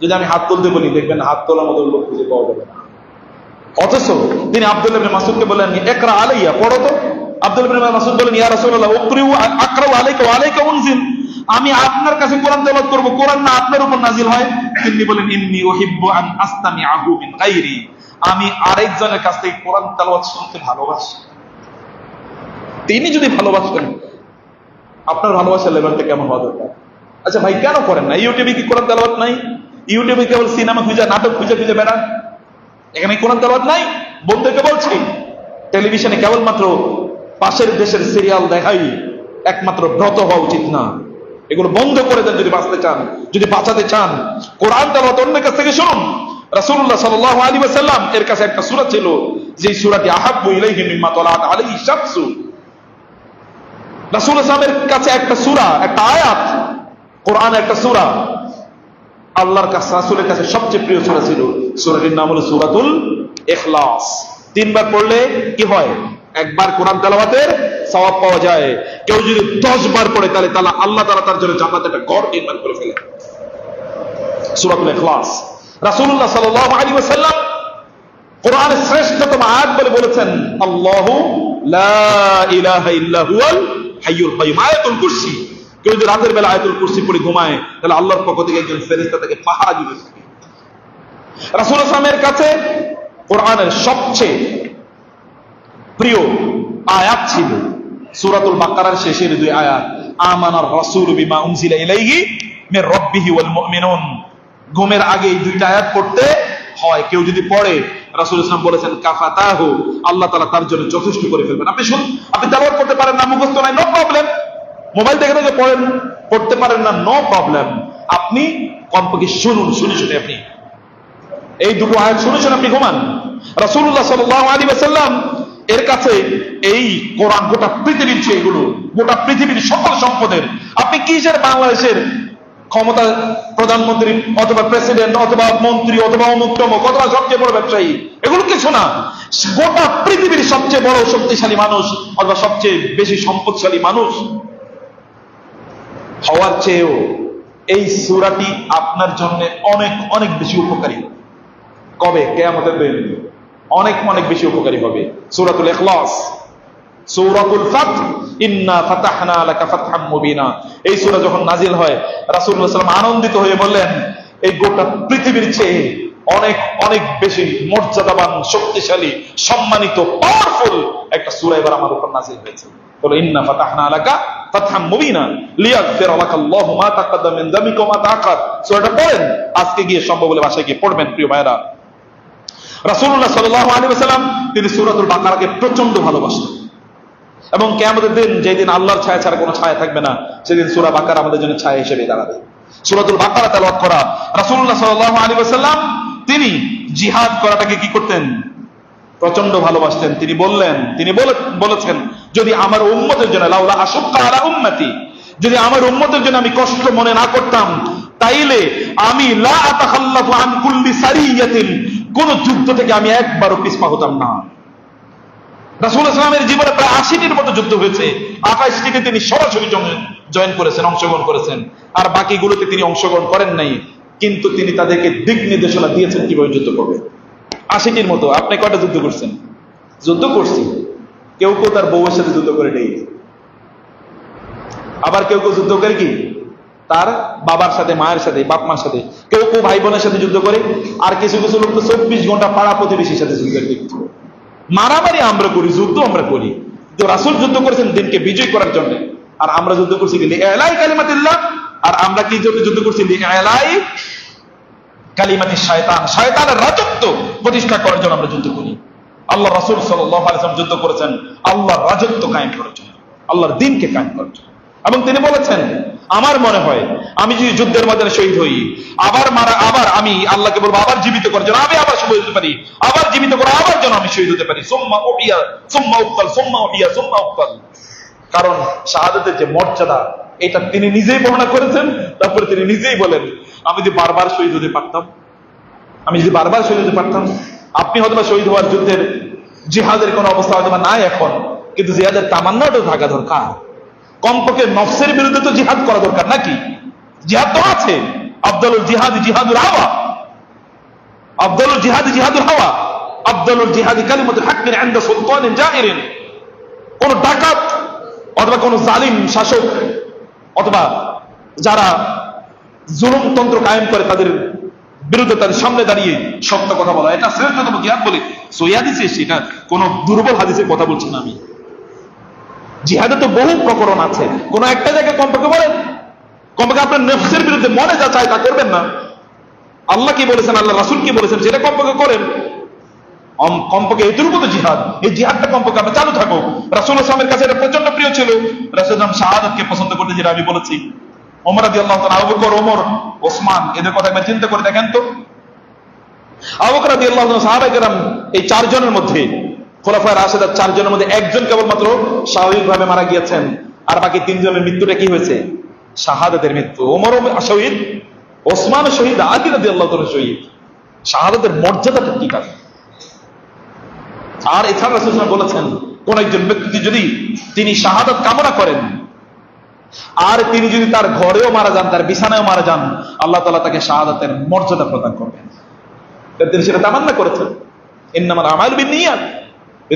যদি আমি হাত তুলতে বলি দেখবেন হাত তোলার মতো লোক খুঁজে পাওয়া যাবে না। অথচ তিনি আব্দুল্লাহ ইবনে মাসউদকে বললেন ইকরা আলাইয়া, পড়ো তো। আব্দুল্লাহ ইবনে মাসউদ বলেন ইয়া রাসূলুল্লাহ উকরিউ আকরাউ আলাইকা ওয়া আলাইকা উনজিল, আমি আপনার কাছে কোরআন তেলাওয়াত করব, কোরআন না আপনার উপর নাজিল হয়? তিনি বলেন ইন্নী উহিব্বু আন আস্তামিআহু মিন গায়রি, আমি আরেকজনের কাছ থেকে কোরআন তেলাওয়াত শুনতে ভালোবাসি। তিনি যদি ভালোবাসতেন, আপনার ভালোবাসার লেভেলটা কেমন হওয়া দরকার? আচ্ছা ভাই, কেন করেন না? ইউটিউবে কি কোরআন তেলাওয়াত নাই? ইউটিউবে কেবল সিনেমা খুঁজে, নাটক খুঁজে খুঁজে বেড়ান, এখানে কোরআন তেলাওয়াত নাই? বন্ধুকে বলছি, টেলিভিশনে কেবলমাত্র পাশের দেশের সিরিয়াল দেখাই একমাত্র ব্রত হওয়া উচিত না। এগুলো বন্ধ করে দেন যদি বাঁচতে চান, যদি বাঁচাতে চান। কোরআন তেলাওয়াত অন্যের কাছ থেকে শুনুন। রাসূলুল্লাহ সাল্লাল্লাহু আলাইহি ওয়াসাল্লাম এর কাছে একটা সূরা ছিল, যে সূরাটি আহাব্বু ইলাইহি মিম্মা তালাআত আলাইহি শামসু। রাসূল সাল্লাল্লাহু আলাইহি কাছে একটা সূরা, একটা আয়াত, কোরআন একটা সূরা আল্লাহর কাছে, রাসূলের কাছে সবচেয়ে প্রিয় সূরা ছিল। সূরাটির নাম হলো সূরাতুল ইখলাস। 3 বার পড়লে কি হয়? একবার কোরআন তেলাওয়াতের সওয়াব পাওয়া যায়। কেউ যদি 10 বার পড়ে তাহলে আল্লাহ তাআলা তার জন্য জান্নাতে একটা ঘর নির্মাণ করে ফেলে। সূরাতুল ইখলাস রাসূলুল্লাহ সাল্লাল্লাহু আলাইহি ওয়াসাল্লাম কোরআনের শ্রেষ্ঠতম আয়াত বলে বলেছেন আল্লাহু লা ইলাহা ইল্লা হুয়াল হাইয়ুল কাইয়ুম। আয়াতুল কুরসি, কেউ যদি রাতের বেলা আয়াতুল কুরসি পড়ে ঘুমায় তাহলে আল্লাহর পক্ষ থেকে একজন ফেরেশতা তাকে পাহারা দিবে। রাসূলুল্লাহ সাল্লাল্লাহু আলাইহি ওয়াসাল্লামের কাছে কোরআনের সবচেয়ে প্রিয় আয়াত ছিল সূরাতুল বাকারার শেষের 2 আয়াত, আমানার রাসূলু বিমা উনজিলা ইলাইহি মির রাব্বিহি ওয়াল মুমিনুন। ঘুমের আগে এই 2টা আয়াত পড়তে হয়। কেউ যদি পড়ে, রাসূলুল্লাহ সাল্লাল্লাহু আলাইহি ওয়াসাল্লাম বলেছেন কাফাতাহু, আল্লাহ তাআলা তার জন্য যথেষ্ট করে ফেলবেন। আপনি তেলাওয়াত করতে পারেন না, মুখস্থ নাই, নো প্রবলেম। মোবাইল দেখে দেখে পড়েন, পড়তে পারেন না, নো প্রবলেম। আপনি কমপক্ষে শুনুন, শুনে আপনি এই 2টো আয়াত শুনে আপনি ঘুমান। রাসূলুল্লাহ সাল্লাল্লাহু আলাইহি ওয়াসাল্লাম এর কাছে এই কোরআন গোটা পৃথিবীর চেয়ে, এগুলো গোটা পৃথিবীর সকল সম্পদের। আপনি কি হিসেবে বাংলাদেশের ক্ষমতা, প্রধানমন্ত্রী অথবা প্রেসিডেন্ট অথবা মন্ত্রী অথবা অমুক তমুক অথবা সবচেয়ে বড় ব্যবসায়ী, এগুলো কিছু না। গোটা পৃথিবীর সবচেয়ে বড় শক্তিশালী মানুষ অথবা সবচেয়ে বেশি সম্পদশালী মানুষ হওয়ার চেয়েও এই সূরাটি আপনার জন্য অনেক অনেক বেশি উপকারী। কবে? কিয়ামতের দিন অনেক অনেক বেশি উপকারী হবে। সূরাতুল ইখলাস, সূরাতুল ফাতহ, ইন্না ফাতাহনা লাকা ফাতহাম মুবিনা। এই সূরা যখন নাজিল হয়, রাসূলুল্লাহ সাল্লাল্লাহু আলাইহি ওয়াসাল্লাম আনন্দিত হয়ে বললেন এই গোটা পৃথিবীর চেয়ে অনেক অনেক বেশি মর্যাদাবান, শক্তিশালী, সম্মানিত, পাওয়ারফুল একটা সূরা এবার আমার উপর নাজিল হয়েছে। বলে ইন্না ফাতাহনা লাকা ফাতহাম মুবিনা লিয়াগফিরা লাকাল্লাহু মা তাকাদ্দামা মিন যামবিকা ওয়া মা তাআখার। সূরাটা পড়েন, আজকে গিয়ে সম্ভব হলে বাসায় গিয়ে পড়বেন প্রিয় ভাইরা। রাসূলুল্লাহ সাল্লাল্লাহু আলাইহি ওয়াসাল্লাম তিনি সূরাতুল বাকারাকে প্রচন্ড ভালোবাসতেন এবং কিয়ামতের দিন, যেদিন আল্লাহর ছায়া ছাড়া কোনো ছায়া থাকবে না, সেদিন সূরা বাকারা আমাদের জন্য ছায়া হিসেবে দাঁড়াবে। সূরাতুল বাকারা তেলাওয়াত করা। রাসূলুল্লাহ সাল্লাল্লাহু আলাইহি ওয়াসাল্লাম তিনি জিহাদ করাটাকে কি করতেন? প্রচন্ড ভালোবাসতেন। তিনি বলেছেন, যদি আমার উম্মতের জন্য, লাউলা আশুক্কা আলা উম্মতি, যদি আমার উম্মতের জন্য আমি কষ্ট মনে না করতাম, তাইলে আমি লা আতাখাল্লাফু আন কুল্লি সারিয়াতিন, কোন যুদ্ধ থেকে আমি একবারও পিছপা হতাম না। রাসূলুল্লাহ সাল্লাল্লাহু আলাইহি ওয়াসাল্লামের জীবনে প্রায় 80টির মতো যুদ্ধ হয়েছে। 28টিতে তিনি সরাসরি জয়েন করেছেন, অংশগ্রহণ করেছেন, আর বাকিগুলোতে তিনি অংশগ্রহণ করেন নাই। কিন্তু তিনি তাদেরকে দিক নির্দেশনা দিয়েছেন কিভাবে যুদ্ধ করবে। 80টির মতো। আপনি কয়টা যুদ্ধ করছেন? যুদ্ধ করছি। কেউ কেউ তার বউয়ের সাথে যুদ্ধ করে নেই, আবার কেউ কেউ যুদ্ধ করে কি তার বাবার সাথে, মায়ের সাথে, বাপ মার সাথে, কেউ কেউ ভাই বোনের সাথে যুদ্ধ করে, আর কিছু কিছু লোক তো 24 ঘন্টা পাড়া প্রতিবেশীর সাথে যুদ্ধ করে। মারামারি আমরা করি, যুদ্ধ আমরা করি। তো রাসূল যুদ্ধ করেছেন দিনকে বিজয় করার জন্য, আর আমরা যুদ্ধ করছি কি লিআলাই কালিমাতিল্লাহ, আর আমরা কি জন্য যুদ্ধ করছি? লিআলাই কালিমাতি শয়তান, শয়তানের রাজত্ব প্রতিষ্ঠা করার জন্য আমরা যুদ্ধ করি। আল্লাহ রাসূল সাল্লাল্লাহু আলাইহি ওয়াসাল্লাম যুদ্ধ করেছেন আল্লাহর রাজত্ব কায়েম করার জন্য, আল্লাহর দ্বীনকে কায়েম করার জন্য। এবং তিনি বলেছেন, আমার মনে হয় আমি যদি যুদ্ধের ময়দানে শহীদ হই, আবার আমি আল্লাহকে বলবো আবার জীবিত করার জন্য, আমি আবার শহীদ হতে পারি, আবার জীবিত করে আবার যেন আমি শহীদ হতে পারি। সুম্মা উহিয়া সুম্মা উক্তাল সুম্মা উহিয়া সুম্মা উক্তাল। কারণ শাহাদাতের যে মর্যাদা, এটা তিনি নিজেই বর্ণনা করেছেন। তারপরে তিনি নিজেই বলেন, আমি যদি বারবার শহীদ হতে পারতাম, আমি যদি বারবার শহীদ হতে পারতাম। আপনি হয়তো শহীদ হওয়ার যুদ্ধের জিহাদের কোন অবস্থা হয়তো নাই এখন, কিন্তু জিহাদের তামান্নাটা থাকা দরকার। কমপক্ষে নফসের বিরুদ্ধে তো জিহাদ করা দরকার নাকি? জিহাদ তো আছে। আফদালুল জিহাদ জিহাদুল হাওয়া, আফদালুল জিহাদ জিহাদুল হাওয়া, আফদালুল জিহাদ কালিমাতুল হাক্কিন ইনদা সুলতানিন জাইরিন। কোন ডাকাত অথবা কোন জালিম শাসক অথবা যারা জুলুমতন্ত্র কায়েম করে, তাদের বিরুদ্ধে তাদের সামনে দাঁড়িয়ে সত্য কথা বলা, এটা শ্রেষ্ঠতম জিহাদ বলে সহিহ হাদিসে এসেছে। এটা কোন দুর্বল হাদিসের কথা বলছি না আমি। জিহাদে তো বহু প্রকরণ আছে, কোন একটা জায়গায় কমপক্ষে বলেন, কমপক্ষে আপনার নফসের বিরুদ্ধে মনে যা চায় তা করবেন না। আল্লাহ কি বলেছেন, আল্লাহ রাসূল কি বলেছেন, সেটা কমপক্ষে করেন। কমপক্ষে এটুকু তো জিহাদ, এই জিহাদটা কমপক্ষে আপনার চালু থাকুক। রাসূলুল্লাহ সাল্লাল্লাহু আলাইহি ওয়াসাল্লামের কাছে এটা প্রচন্ড প্রিয় ছিল। রাসূলুল্লাহ শাহাদাতকে পছন্দ করতে, যেটা আমি বলেছি। ওমর রাদিয়াল্লাহু তাআলা, আবু বকর, ওমর, ওসমান, এদের কথা একবার চিন্তা করে দেখেন তো। আবু বকর রাদিয়াল্লাহু তাআলা, সাহাবায়ে কেরাম, এই 4 জনের মধ্যে, খোলাফায়ে রাশিদার 4 জনের মধ্যে একজন কেবলমাত্র স্বাভাবিকভাবে মারা গিয়েছেন, আর বাকি 3 জনের মৃত্যুটা কি হয়েছে? শাহাদাতের মৃত্যু। ওমর শহীদ, ওসমান শহীদ, আলী রাদিয়াল্লাহু তাআলা শহীদ। শাহাদাতের মর্যাদাটা ঠিক আছে। আর এছাড়া রাসূল সাল্লাল্লাহু আলাইহি ওয়াসাল্লাম বলেছেন, কোন একজন ব্যক্তি যদি তিনি শাহাদাত কামনা করেন, আর তিনি যদি তার ঘরেও মারা যান, তার বিছানায়ও মারা যান, আল্লাহ তাআলা তাকে শাহাদাতের মর্যাদা প্রদান করবেন। তিনি সেটা তামান্না করেছেন। ইন্নামাল আমালু বিন্নিয়াত,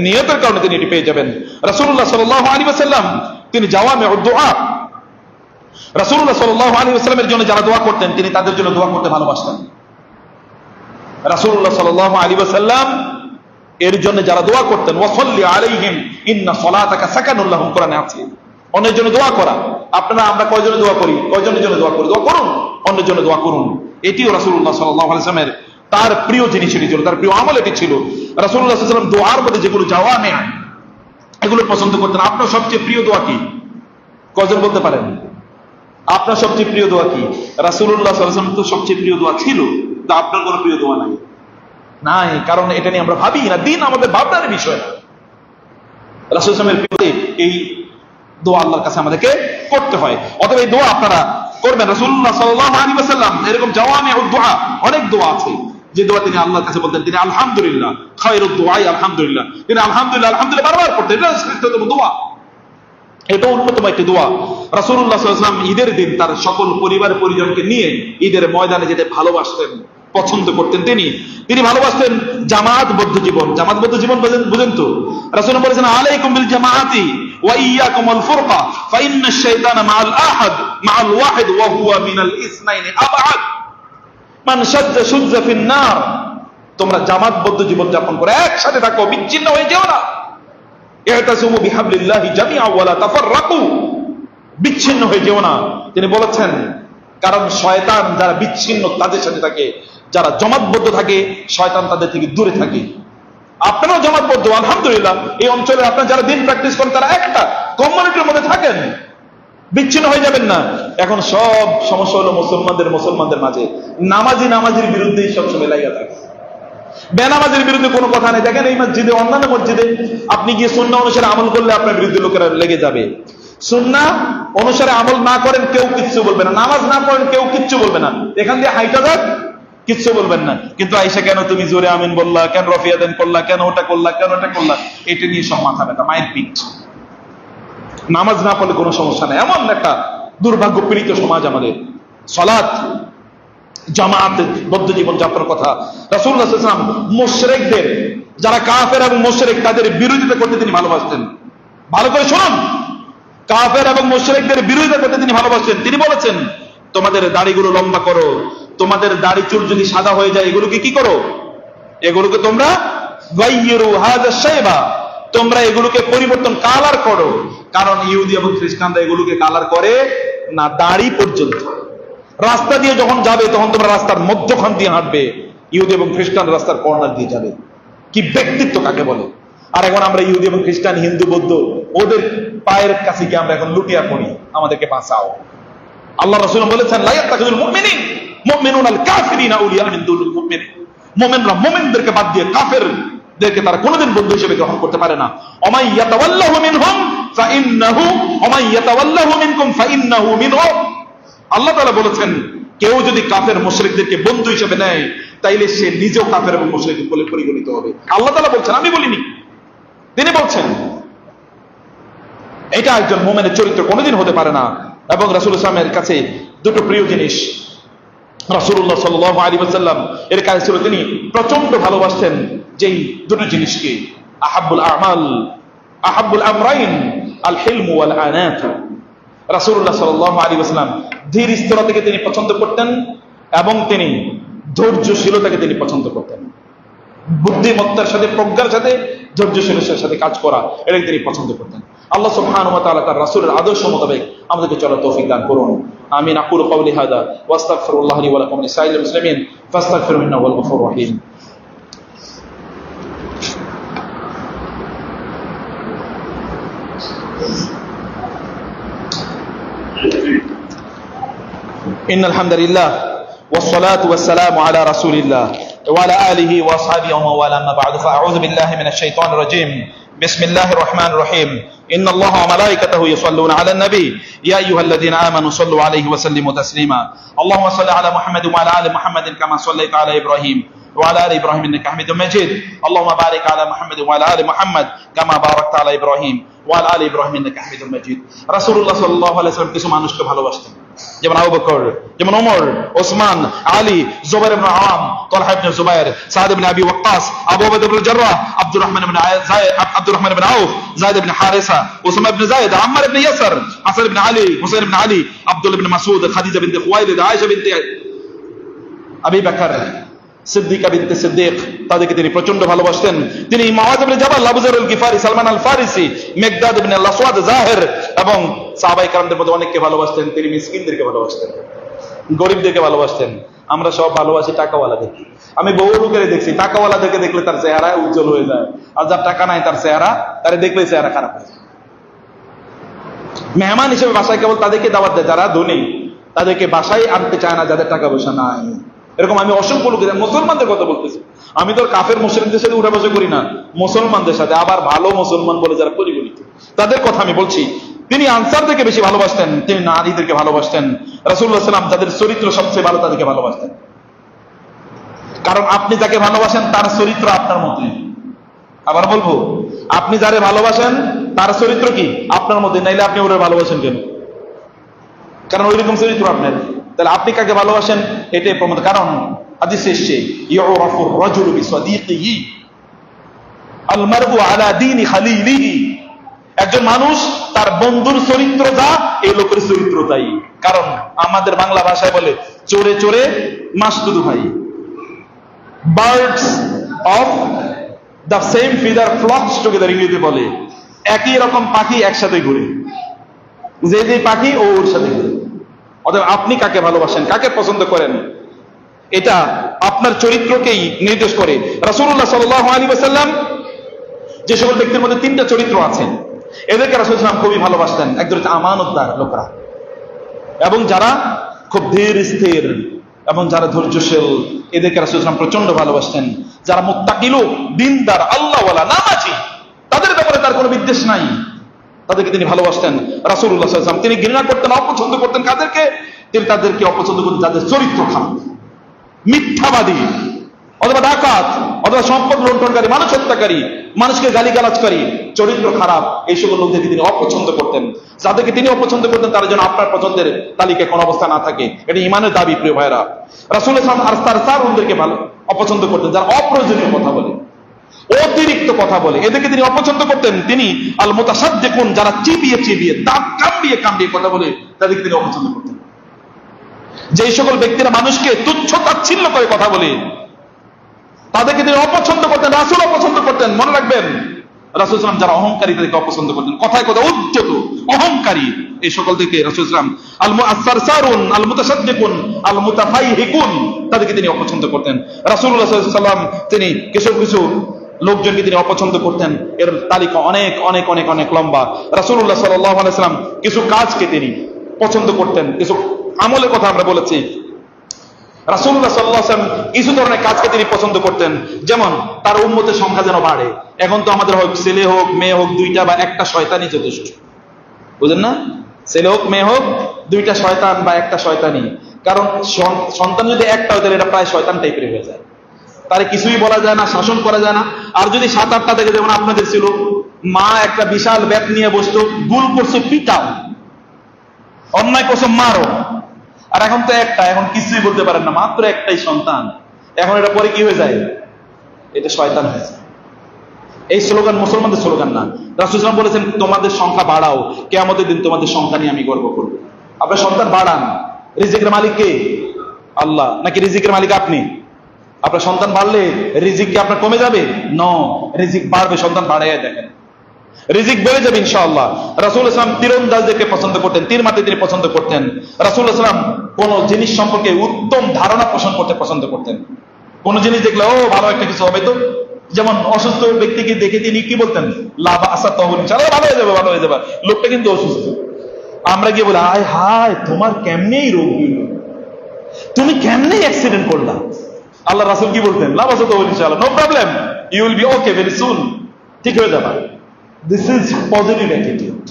নিয়তের কারণে তিনি এটি পেয়ে যাবেন। রাসূলুল্লাহ সাল্লাল্লাহু আলাইহি ওয়াসাল্লাম তিনি জাওয়ামিউদ দুআ, রাসূলুল্লাহ সাল্লাল্লাহু আলাইহি ওয়াসাল্লামের জন্য যারা দোয়া করতেন, তিনি তাদের জন্য দোয়া করতে ভালোবাসতেন। রাসূলুল্লাহ সাল্লাল্লাহু আলাইহি ওয়াসাল্লাম এর জন্য যারা দোয়া করতেন, ওয়াসাল্লি আলাইহিম ইন্না সালাতাকা সাকানুল লাহুম, কোরআনে আছে। অন্যের জন্য দোয়া করা। আপনারা আমরা কয়জনের দোয়া করি? কয়জনের জন্য দোয়া করি? দোয়া করুন, অন্যের জন্য দোয়া করুন। এটিও রাসূলুল্লাহ সাল্লাল্লাহু আলাইহি ওয়াসাল্লামের তার প্রিয় জিনিস ছিল, তার প্রিয় আমল এটি ছিল। রাসূলুল্লাহ সাল্লাল্লাহু আলাইহি ওয়াসাল্লাম দোয়ার মধ্যে যেগুলো জাওয়ামি, এগুলো পছন্দ করতেন। আপনার সবচেয়ে প্রিয় দোয়া কি? কয়জন বলতে পারেন? আপনার সবচেয়ে প্রিয় দোয়া কি? রাসূলুল্লাহ সাল্লাল্লাহু আলাইহি ওয়াসাল্লাম তো সবচেয়ে প্রিয় দোয়া ছিল, কিন্তু আপনার কোনো প্রিয় দোয়া নাই? নাই, কারণ এটা নিয়ে আমরা ভাবি না। দিন আমাদের ভাবনার বিষয় না। রাসূল সাল্লাল্লাহু আলাইহি ওয়াসাল্লামের এই দোয়া আল্লাহর কাছে আমাদেরকে করতে হয়। অতএব এই দোয়া আপনারা করবেন। রাসূলুল্লাহ সাল্লাল্লাহু আলাইহি ওয়াসাল্লাম এরকম জাওয়ামিউদ দুআ, অনেক দোয়া আছে যে দোয়া তিনি আল্লাহর কাছে বলতেন। তিনি আলহামদুলিল্লাহ, খায়রুদ দুআই আলহামদুলিল্লাহ, তিনি আলহামদুলিল্লাহ আলহামদুলিল্লাহ বারবার করতেন। এটা শ্রেষ্ঠতম দোয়া, এটা অন্যতম একটি দোয়া। রাসূলুল্লাহ সাল্লাল্লাহু আলাইহি ওয়াসাল্লাম ঈদের দিন তার সকল পরিবার পরিজনকে নিয়ে ঈদের ময়দানে যেতে ভালোবাসতেন, পছন্দ করতেন। তিনি ভালোবাসতেন জামাতবদ্ধ জীবন। জামাতবদ্ধ জীবন বুঝেন তো? রাসূল বলেছেন, আলাইকুম বিল জামাআতি ওয়া ইয়াকুম আল ফুরকা ফাইন্নাশ শাইতানা মাআল আহাদ মাআল ওয়াহিদ ওয়া হুয়া মিনাল ইসনাইনি আবআদ মান শাজ্জা শুজ্জা ফিন নার। তোমরা জামাতবদ্ধ জীবন যাপন করে একসাথে থাকো, বিচ্ছিন্ন হয়ে যেও না। ইহতাসিমু বিহাবলিল্লাহি জামিআ ওয়া লা তাফাররাকু, বিচ্ছিন্ন হয়ে যেও না। তিনি বলেছেন, কারণ শয়তান যারা বিচ্ছিন্ন তাদের সাথে থাকে, যারা জমাতবদ্ধ থাকে শয়তান তাদের থেকে দূরে থাকে। আপনারাও জমাতবদ্ধ, আলহামদুলিল্লাহ। এই অঞ্চলে আপনারা যারা দিন প্র্যাকটিস করেন তারা একটা কমিউনিটির মধ্যে থাকেন, বিচ্ছিন্ন হয়ে যাবেন না। এখন সব সমস্যা হলো মুসলমানদের মাঝে নামাজির বিরুদ্ধেই সবসময় লাগিয়ে থাকে। বেনামাজির বিরুদ্ধে কোনো কথা নেই। দেখেন এই মসজিদে, অন্যান্য মসজিদে আপনি গিয়ে সুন্নাহ অনুসারে আমল করলে আপনার বিরুদ্ধে লোকেরা লেগে যাবে। সুন্নাহ অনুসারে আমল না করেন কেউ কিচ্ছু বলবে না, নামাজ না পড়েন কেউ কিচ্ছু বলবে না, এখান দিয়ে হাইটা যাক কিচ্ছু বলবেন না। কিন্তু আইসা কেন তুমি জোরে আমিন বললা, কেন রফিয়াদান করলা, কেন ওটা করলা, এটা নিয়ে সব মাথা ব্যথা, মায়ের পিঠ। নামাজ না পড়লে কোনো সমস্যা নেই, এমন একটা দুর্ভাগ্য পীড়িত সমাজ আমাদের। সালাত জামাত বদ্ধ জীবন যাত্রার কথা রাসূলুল্লাহ সাল্লাল্লাহু আলাইহি ওয়াসাল্লাম মুশরিকদের, যারা কাফের এবং মুশরিক, তাদের বিরোধিতা করতে তিনি ভালোবাসতেন। ভালো করে শুনুন, কাফের এবং মুশরিকদের বিরোধিতা করতে তিনি ভালোবাসতেন। তিনি বলেছেন, তোমাদের দাড়িগুলো লম্বা করো, তোমাদের দাড়ি চুল যদি সাদা হয়ে যায় এগুলোকে কি করো, এগুলোকে তোমরা গায়্যিরু হাযা শাইবা, তোমরা এগুলোকে পরিবর্তন কালার করো। কারণ ইহুদি এবং খ্রিস্টানরা এগুলোকে কালার করে না দাড়ি পর্যন্ত। রাস্তা দিয়ে যখন যাবে তখন তোমরা রাস্তার মধ্যখান দিয়ে হাঁটবে, ইহুদি এবং খ্রিস্টান রাস্তার কর্নার দিয়ে যাবে। কি ব্যক্তিত্ব কাকে বলে! আর এখন আমরা ইহুদি এবং খ্রিস্টান, হিন্দু, বৌদ্ধ, ওদের পায়ের কাছে গিয়ে আমরা এখন লুটিয়া পড়ি, আমাদেরকে বাঁচাও। আল্লাহ রাসূল বলেছেন, লা ইয়াত্তাখিযুল মুমিনুনা আল কাফিরিনা আউলিয়া মিন দুনিল মুমিনিন, মুমিনরা মুমিনদেরকে বাদ দিয়ে কাফেরদেরকে তারা কোনোদিন বন্ধু হিসেবে গ্রহণ করতে পারে না। ওমাই ইয়াতাওয়াল্লাহু মিনহুম ফাইন্নাহু ওমাই ইয়াতাওয়াল্লাহু মিনকুম ফাইন্নাহু মিনহুম। আল্লাহ তাআলা বলেছেন, কেউ যদি কাফের মুশরিকদেরকে বন্ধু হিসেবে নেয় তাইলে সে নিজেও কাফের এবং মুশরিক বলে পরিগণিত হবে। আল্লাহ তাআলা বলছেন, আমি বলিনি, তিনি বলছেন। এটা একজন মুমিনের চরিত্র কোনোদিন হতে পারে না। এবং রাসূলুল্লাহ সাল্লাল্লাহু আলাইহি ওয়াসাল্লামের কাছে দুটো প্রিয় জিনিস, রাসূলুল্লাহ সাল্লাল্লাহু আলাইহি ওয়াসাল্লাম এর কাছে ছিল, তিনি প্রচন্ড ভালোবাসতেন যেই দুটো জিনিসকে, আহাব্বুল আমরাইন আল হিলম ওয়াল আনাত। রাসূলুল্লাহ সাল্লাল্লাহু আলাইহি ওয়াসাল্লাম ধীর স্থিরতাকে তিনি পছন্দ করতেন এবং তিনি ধৈর্যশীলতাকে তিনি পছন্দ করতেন। বুদ্ধিমত্তার সাথে, প্রজ্ঞার সাথে, ধৈর্যশীলতার সাথে কাজ করা, এটাকে তিনি পছন্দ করতেন। আল্লাহ সুবহানাহু ওয়া তাআলা তার রাসূলের আদর্শ মোতাবেক আমাদেরকে চলার তৌফিক দান করুন। আমিন। আকুলু কওলি হাযা ওয়া আস্তাগফিরুল্লাহ লি ওয়া লাকুম ওয়া লিসাইরিল মুসলিমিন ফাস্তাগফিরুহু ইন্নাহু হুয়াল গফুরুর রহিম। ইন্নাল হামদুলিল্লাহ ওয়াস সালাতু ওয়াস সালামু আলা রাসূলিল্লাহ ওয়া আলা আলিহি ওয়া আসহাবিহি ওয়া ওয়ালা, আম্মা বা'দু, ফাআউযু বিল্লাহি মিনাশ শাইতানির রাজীম। বিসমিল্লাহির রহমানির রহিম। ইন্নাল্লাহা ওয়া মালাইকাতাহু ইউসাল্লুনা আলান নবী ইয়া আইয়ুহাল্লাযীনা আমানু সাল্লু আলাইহি ওয়া সাল্লিমু তাসলিমা। আল্লাহুম্মা সাল্লি আলা মুহাম্মাদিন ওয়া আলা আলি মুহাম্মাদিন কামা সাল্লাইতা আলা ইব্রাহিম وعلى آل إبراهيم إنك حميد مجيد. اللهم بارك على محمد وعلى آل محمد كما باركت على إبراهيم وعلى آل إبراهيم إنك حميد مجيد. রাসূলুল্লাহ সাল্লাল্লাহু আলাইহি ওয়াসাল্লাম কিছু মানুষকে ভালোবাসতেন, যেমন আবু বকর, যেমন ওমর, ওসমান, আলী, জুবাইর ইবনে আওয়াম, তালহা ইবনে জুবাইর, সাদ ইবনে আবি ওয়াক্কাস, আবু উবাইদা ইবনে জাররাহ, আব্দুর রহমান ইবনে আউফ, যায়েদ ইবনে হারিসা, উসামা ইবনে যায়েদ, আম্মার ইবনে ইয়াসর, হাসান ইবনে আলী, হুসাইন ইবনে আলী, আব্দুল্লাহ ইবনে মাসউদ, খাদিজা বিনতে খুয়াইলিদ, আয়েশা বিনতে আবি বকর, সিদ্দিকা বিনতে সিদ্দিক, তাদেরকে তিনি প্রচন্ড ভালোবাসতেন। তিনি মুআয ইবনে জাবাল, আবু যর আল গিফারি, সালমান আল ফারিসি, মিকদাদ ইবনে আল আসওয়াদ, জাহির এবং সাহাবায়ে কেরামদের মধ্যে অনেককে ভালোবাসতেন। তিনি মিসকিনদেরকে ভালোবাসতেন, গরিবদেরকে ভালোবাসতেন। আমরা সব ভালোবাসি টাকাওয়ালাদেরকে। আমি বহু লোকের দেখছি, টাকাওয়ালাদেরকে দেখলে তার চেহারা উজ্জ্বল হয়ে যায়, আর যার টাকা নাই তার চেহারা, তারে দেখলে চেহারা খারাপ হয়ে যায়। মেহমান হিসেবে বাসায় কেবল তাদেরকে দাওয়াত দেয় যারা ধনী, তাদেরকে বাসায় আনতে চায় না যাদের টাকা পয়সা নাই। এরকম আমি অসংখ্য লোক, মুসলমানদের কথা বলতেছি, আমি তো কাফের মুশরিকদের সাথে উঠা বসা করি না, মুসলমানদের সাথে, আবার ভালো মুসলমান বলে যারা পরিগণিত তাদের কথা আমি বলছি। তিনি আনসারদেরকে বেশি ভালোবাসতেন, তিনি নারীদেরকে ভালোবাসতেন। রাসূলুল্লাহ সাল্লাল্লাহু আলাইহি ওয়াসাল্লাম যাদের চরিত্র সবচেয়ে ভালো তাদেরকে ভালোবাসতেন, কারণ আপনি যাকে ভালোবাসেন তার চরিত্র আপনার মতোই। আবার বলবো, আপনি যারে ভালোবাসেন তার চরিত্র কি আপনার মধ্যে, নাইলে আপনি ওরে ভালোবাসেন কেন? কারণ ওইরকম চরিত্র আপনার। তাহলে আপনি কাকে ভালোবাসেন এটাই প্রমাণ। কারণ হাদিসে এসেছে, ইউরাফুর রাজুলু বিসাদিকিহি আল মারউ আলা দীনি খালিলিহি, একজন মানুষ তার বন্ধুর চরিত্র যা, এই লোকের চরিত্র তাই। কারণ আমাদের বাংলা ভাষায় বলে, চোরে চোরে মাছ দুধু ভাই, birds of the same feather flocks together, ইংরেজিতে বলে একই রকম পাখি একসাথে ঘুরে, যে যে পাখি ও ওর সাথে ঘুরে। অতএব আপনি কাকে ভালোবাসেন, কাকে পছন্দ করেন, এটা আপনার চরিত্রকেই নির্দেশ করে। রাসূলুল্লাহ সাল্লাল্লাহু আলাইহি ওয়াসাল্লাম যে সকল ব্যক্তির মধ্যে তিনটা চরিত্র আছে, এদেরকে রাসূল সাল্লাল্লাহু আলাইহি ওয়াসাল্লাম খুবই ভালোবাসতেন। একজন হচ্ছে আমানতদার লোকরা, এবং যারা খুব ধীর স্থির এবং যারা ধৈর্যশীল, এদেরকে রাসূল সাল্লাল্লাহু আলাইহি ওয়াসাল্লাম প্রচন্ড ভালোবাসতেন। যারা মুত্তাকি লোক, দিনদার, আল্লাহওয়ালা, নামাজি, তাদের ব্যাপারে তার কোনো বিদ্বেষ নাই, তাদেরকে তিনি ভালোবাসতেন। রাসূলুল্লাহ সাল্লাল্লাহু আলাইহি ওয়াসাল্লাম তিনি ঘৃণা করতেন, অপছন্দ করতেন কাদেরকে? তিনি তাদেরকে অপছন্দ করতেন যাদের চরিত্র খারাপ, মিথ্যাবাদী, অথবা ডাকাত, অথবা সম্পদ লুণ্ঠনকারী, মানুষ হত্যাকারী, মানুষকে গালিগালাজকারী, চরিত্র খারাপ, এই সকল লোকদেরকে তিনি অপছন্দ করতেন। যাদেরকে তিনি অপছন্দ করতেন তারা যেন আপনার পছন্দের তালিকায় কোন অবস্থা না থাকে, এটা ঈমানের দাবি। প্রিয় ভাইরা, রাসূল সাল্লাল্লাহু আলাইহি ওয়াসাল্লাম ওদেরকে ভালো অপছন্দ করতেন যারা অপ্রয়োজনীয় কথা বলে, অতিরিক্ত কথা বলে, এদেরকে তিনি অপছন্দ করতেন। তিনি আল মুতাসাদ্দিকুন, যারা চিবিয়ে চিবিয়ে, দাঁত কামড়িয়ে কামড়িয়ে কথা বলে, তাদেরকে তিনি অপছন্দ করতেন। যে সকল ব্যক্তিরা মানুষকে তুচ্ছ তাচ্ছিল্য করে কথা বলে, তাদেরকে তিনি অপছন্দ করতেন, রাসূল অপছন্দ করতেন। মনে রাখবেন, রাসূল সাল্লাল্লাহু আলাইহি ওয়াসাল্লাম যারা অহংকারী তাদেরকে অপছন্দ করতেন, কথায় কথায় উদ্ধত অহংকারী, এই সকল থেকে রাসূল সাল্লাল্লাহু আলাইহি ওয়াসাল্লাম আল সারসারুন, আল মুতাসাদ্দিকুন, আল মুতাফাইহিকুন, তাদেরকে তিনি অপছন্দ করতেন। রাসূলুল্লাহ সাল্লাল্লাহু আলাইহি ওয়াসাল্লাম তিনি কিছু কিছু লোকজনকে তিনি অপছন্দ করতেন, এর তালিকা অনেক অনেক অনেক অনেক লম্বা। রাসূলুল্লাহ সাল্লাল্লাহু আলাইহি ওয়াসাল্লাম কিছু কাজকে তিনি পছন্দ করতেন, কিছু আমলের কথা আমরা বলেছি। রাসূলুল্লাহ সাল্লাল্লাহু আলাইহি ওয়াসাল্লাম কিছু ধরনের কাজকে তিনি পছন্দ করতেন, যেমন তার উম্মতের সংখ্যা যেন বাড়ে। এখন তো আমাদের হোক ছেলে হোক মেয়ে হোক, দুইটা বা একটা শয়তানই যথেষ্ট, বুঝেন না? ছেলে হোক মেয়ে হোক, দুইটা শয়তান বা একটা শয়তানি। কারণ সন্তান যদি একটা হয় তাহলে এটা প্রায় শয়তান টাইপের হয়ে যায়, তারে কিছুই বলা যায় না, শাসন করা যায় না। আর যদি 7-8টা থেকে, যেমন আপনাদের ছিল, মা একটা বিশাল ব্যাট নিয়ে বসতো, ভুল করছো পিটাও, অন্যায় করছো মারো। আর এখন তো একটা, এখন কিছুই বলতে পারেন না, মাত্র একটাই সন্তান, এখন এটা পরে কি হয়ে যায়? এটা শয়তান হয়ে যায়। এই স্লোগান মুসলমানদের স্লোগান না। রাসূল সাল্লাল্লাহু আলাইহি ওয়াসাল্লাম বলেছেন, তোমাদের সংখ্যা বাড়াও, কিয়ামতের দিন তোমাদের সংখ্যা নিয়ে আমি গর্ব করব। আপনার সন্তান বাড়ান। রিজিকের মালিক কে? আল্লাহ, নাকি রিজিকের মালিক আপনি? আপনার সন্তান বাড়লে রিজিক কি আপনার কমে যাবে? নো, রিজিক বাড়বে। সন্তান বাড়াইয়া দেখেন, রিজিক বেড়ে যাবে ইনশাআল্লাহ। রাসূল সাল্লাল্লাহু আলাইহি ওয়াসাল্লাম তীরন্দাজদেরকে পছন্দ করতেন, তীর মারতে তিনি পছন্দ করতেন। রাসূল সাল্লাল্লাহু আলাইহি ওয়াসাল্লাম কোন জিনিস সম্পর্কে উত্তম ধারণা পোষণ করতে পছন্দ করতেন। কোন জিনিস দেখলে ও ভালো একটা কিছু হবে, তো যেমন অসুস্থ ব্যক্তিকে দেখে তিনি কি বলতেন? লা বা'সা তাহুন, ইনশাআল্লাহ ভালো হয়ে যাবে, ভালো হয়ে যাবে। লোকটা কিন্তু অসুস্থ, আমরা গিয়ে বলি, হায় হায় তোমার কেমনে এই রোগ হইল, তুমি কেমনে অ্যাক্সিডেন্ট করলা? আল্লাহ রাসূল কি বলতেন? লা বা'সা তাহুন, ইনশাআল্লাহ, no problem, you will be okay very soon, ঠিক হয়ে যাবে। This is positive attitude,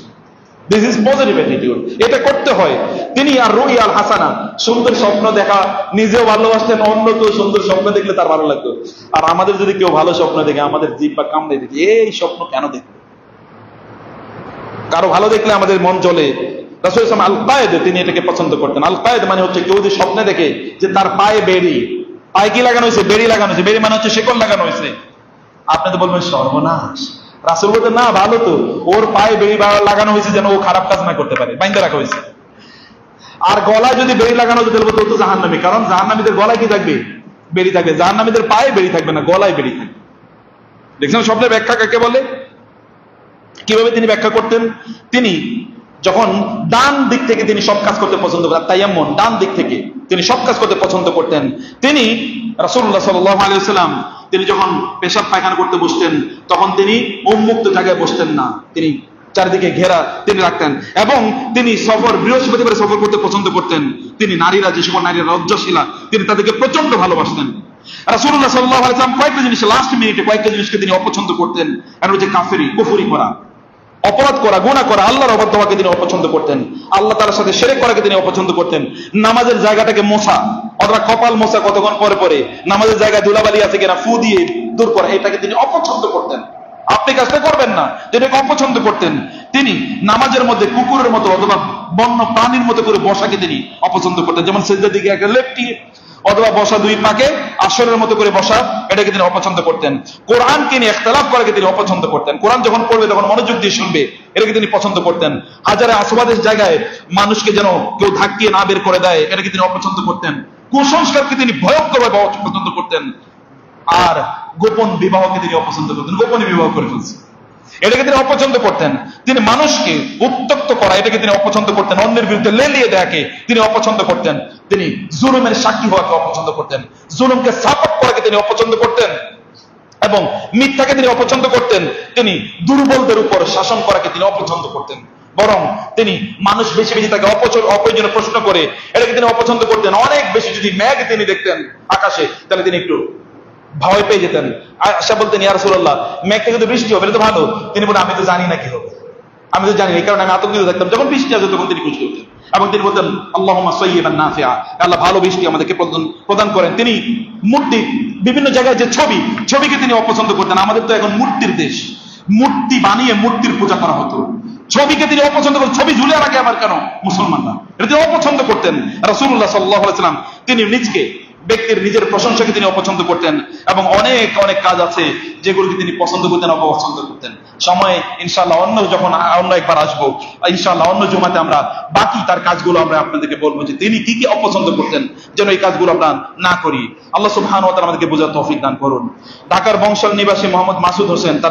this is positive attitude, এটা করতে হয়। তিনি আর রুইয়াল হাসানা, সুন্দর স্বপ্ন দেখা, নিজেও ভালোবাসতেন, অন্য কেউ সুন্দর স্বপ্ন দেখলে তার ভালো লাগতো। আর আমাদের যদি কেউ ভালো স্বপ্ন দেখে, আমাদের জিহ্বা কামড়ে দেখি, এই স্বপ্ন কেন দেখবে? কারো ভালো দেখলে আমাদের মন জ্বলে। রাসূল সাল্লাল্লাহু আলাইহি ওয়াসাল্লাম আল কায়েদ, তিনি এটাকে পছন্দ করতেন। আল কায়েদ মানে হচ্ছে কেউ যদি স্বপ্নে দেখে যে তার পায়ে বেড়ি, পায়ে কি লাগানো হয়েছে? বেড়ি লাগানো হয়েছে। বেড়ি মানে হচ্ছে শিকল লাগানো হয়েছে। আপনি তো বলবেন সর্বনাশ। রাসূল বলতেন, না, ভালো তো, ওর পায়ে বেড়ি লাগানো হয়েছে যেন ও খারাপ কাজ না করতে পারে, বাইন্ধে রাখা হয়েছে। আর গলায় যদি বেড়ি লাগানো হতো তাহলে বলতো জাহান্নামী, কারণ জাহান্নামীদের গলায় কি থাকবে? বেড়ি থাকবে। জাহান্নামীদের পায়ে বেড়ি থাকবে না, গলায় বেড়ি থাকবে। দেখছেন স্বপ্নের ব্যাখ্যা কাকে বলে? কিভাবে তিনি ব্যাখ্যা করতেন? তিনি যখন ডান দিক থেকে তিনি সব কাজ করতে পছন্দ করতেন, তায়াম্মুন, ডান দিক থেকে তিনি সব কাজ করতে পছন্দ করতেন। তিনি রাসূলুল্লাহ সাল্লাল্লাহু আলাইহি ওয়াসাল্লাম তিনি যখন পেশাব পায়খানা করতে বসতেন, তখন তিনি উন্মুক্ত জায়গায় বসতেন না, তিনি চারিদিকে ঘেরা তিনি রাখতেন। এবং তিনি বৃহস্পতিবার সফর করতে পছন্দ করতেন। তিনি নারীরা, যে সকল নারীরা লজ্জাশীলা, তিনি তাদেরকে প্রচন্ড ভালোবাসতেন। রাসূলুল্লাহ সাল্লাল্লাহু আলাইহি ওয়াসাল্লাম কয়েকটা জিনিস, লাস্ট মিনিটে কয়েকটা জিনিসকে তিনি অপছন্দ করতেন। আর হচ্ছে কাফেরি, কুফরি করা, অপরাধ করা, গুনাহ করা, আল্লাহর অবাধ্য হওয়াকে তিনি অপছন্দ করতেন। আল্লাহ তাআলার সাথে শিরক করাকে তিনি অপছন্দ করতেন। নামাজের জায়গাটাকে মোছা অথবা কপাল মোছা কতক্ষণ পরে পরে, নামাজের জায়গায় ধুলাবালি আছে কিনা ফু দিয়ে দূর করা, এটাকে তিনি অপছন্দ করতেন। আপনি কাজটা করবেন না, যেটাকে অপছন্দ করতেন। তিনি নামাজের মধ্যে কুকুরের মতো অথবা বন্য প্রাণীর মতো করে বসাকে তিনি অপছন্দ করতেন, যেমন সিজদার দিকে একটা লেফটিয়ে অথবা বসা দুই পাকে আসরের মতো করে বসা, এটাকে তিনি অপছন্দ করতেন। কোরআনকে নিয়ে ইখতিলাফ করাকে তিনি অপছন্দ করতেন। কোরআন যখন পড়বে তখন মনোযোগ দিয়ে শুনবে, এটাকে তিনি পছন্দ করতেন। হাজারে আসবাদের জায়গায় মানুষকে যেন কেউ ধাক্কিয়ে না বের করে দেয়, এটাকে তিনি অপছন্দ করতেন। কুসংস্কারকে তিনি ভয়ঙ্করভাবে অপছন্দ করতেন। আর গোপন বিবাহকে তিনি অপছন্দ করতেন, গোপনে বিবাহ করে ফেলছে, এটাকে তিনি অপছন্দ করতেন। তিনি মানুষকে উত্তক্ত করা, এটাকে তিনি অপছন্দ করতেন। অন্যের বিরুদ্ধে লেলিয়ে দেয়াকে তিনি অপছন্দ করতেন। তিনি জুলুমের সাক্ষী হওয়াকে অপছন্দ করতেন, জুলুমকে সাপোর্ট করাকে তিনি অপছন্দ করতেন এবং মিথ্যাকে তিনি অপছন্দ করতেন। তিনি দুর্বলদের উপর শাসন করাকে তিনি অপছন্দ করতেন। বরং তিনি মানুষ বেশি বেশি তাকে অপ্রয়োজনীয় প্রশ্ন করে এটাকে তিনি অপছন্দ করতেন। অনেক বেশি যদি মেঘ তিনি দেখতেন আকাশে, তাহলে তিনি একটু ভয় পেয়ে যেতেন। আয়েশা বলতেন, ইয়া রাসূলুল্লাহ, মেঘ থেকে তো বৃষ্টি হবে, এটা তো ভালো। তিনি বলেন, আমি তো জানি না কি হবে, আমি তো জানি না, এই কারণে আমি আতঙ্কিত থাকতাম। যখন বৃষ্টি আসে তখন তিনি খুশি হতেন এবং তিনি বলতেন, আল্লাহুম্মা সাইয়্যিবান নাফিআ, আল্লাহ ভালো বৃষ্টি আমাদেরকে প্রদান করেন। তিনি মূর্তি, বিভিন্ন জায়গায় যে ছবিকে তিনি অপছন্দ করতেন। আমাদের তো এখন মূর্তির দেশ, মূর্তি বানিয়ে মূর্তির পূজা করা হতো। ছবিকে তিনি অপছন্দ করতেন। ছবি ঝুলে রাখে আবার কেন মুসলমানরা, এটা তিনি অপছন্দ করতেন। রাসূলুল্লাহ সাল্লাল্লাহু আলাইহি ওয়াসাল্লাম তিনি ব্যক্তির নিজের প্রশংসাকে তিনি অপছন্দ করতেন এবং অনেক অনেক কাজ আছে যেগুলোকে তিনি পছন্দ করতেন, অপছন্দ করতেন। সময় ইনশাআল্লাহ অন্য একবার আসবো, ইনশাআল্লাহ অন্য জুমাতে আমরা বাকি তার কাজগুলো আমরা আপনাদেরকে বলবো যে তিনি কি কি অপছন্দ করতেন, যেন এই কাজগুলো আমরা না করি। আল্লাহ সুবহানাহু ওয়া তাআলা আমাদেরকে বোঝার তৌফিক দান করুন। ঢাকার বংশাল নিবাসী মোহাম্মদ মাসুদ হোসেন, তার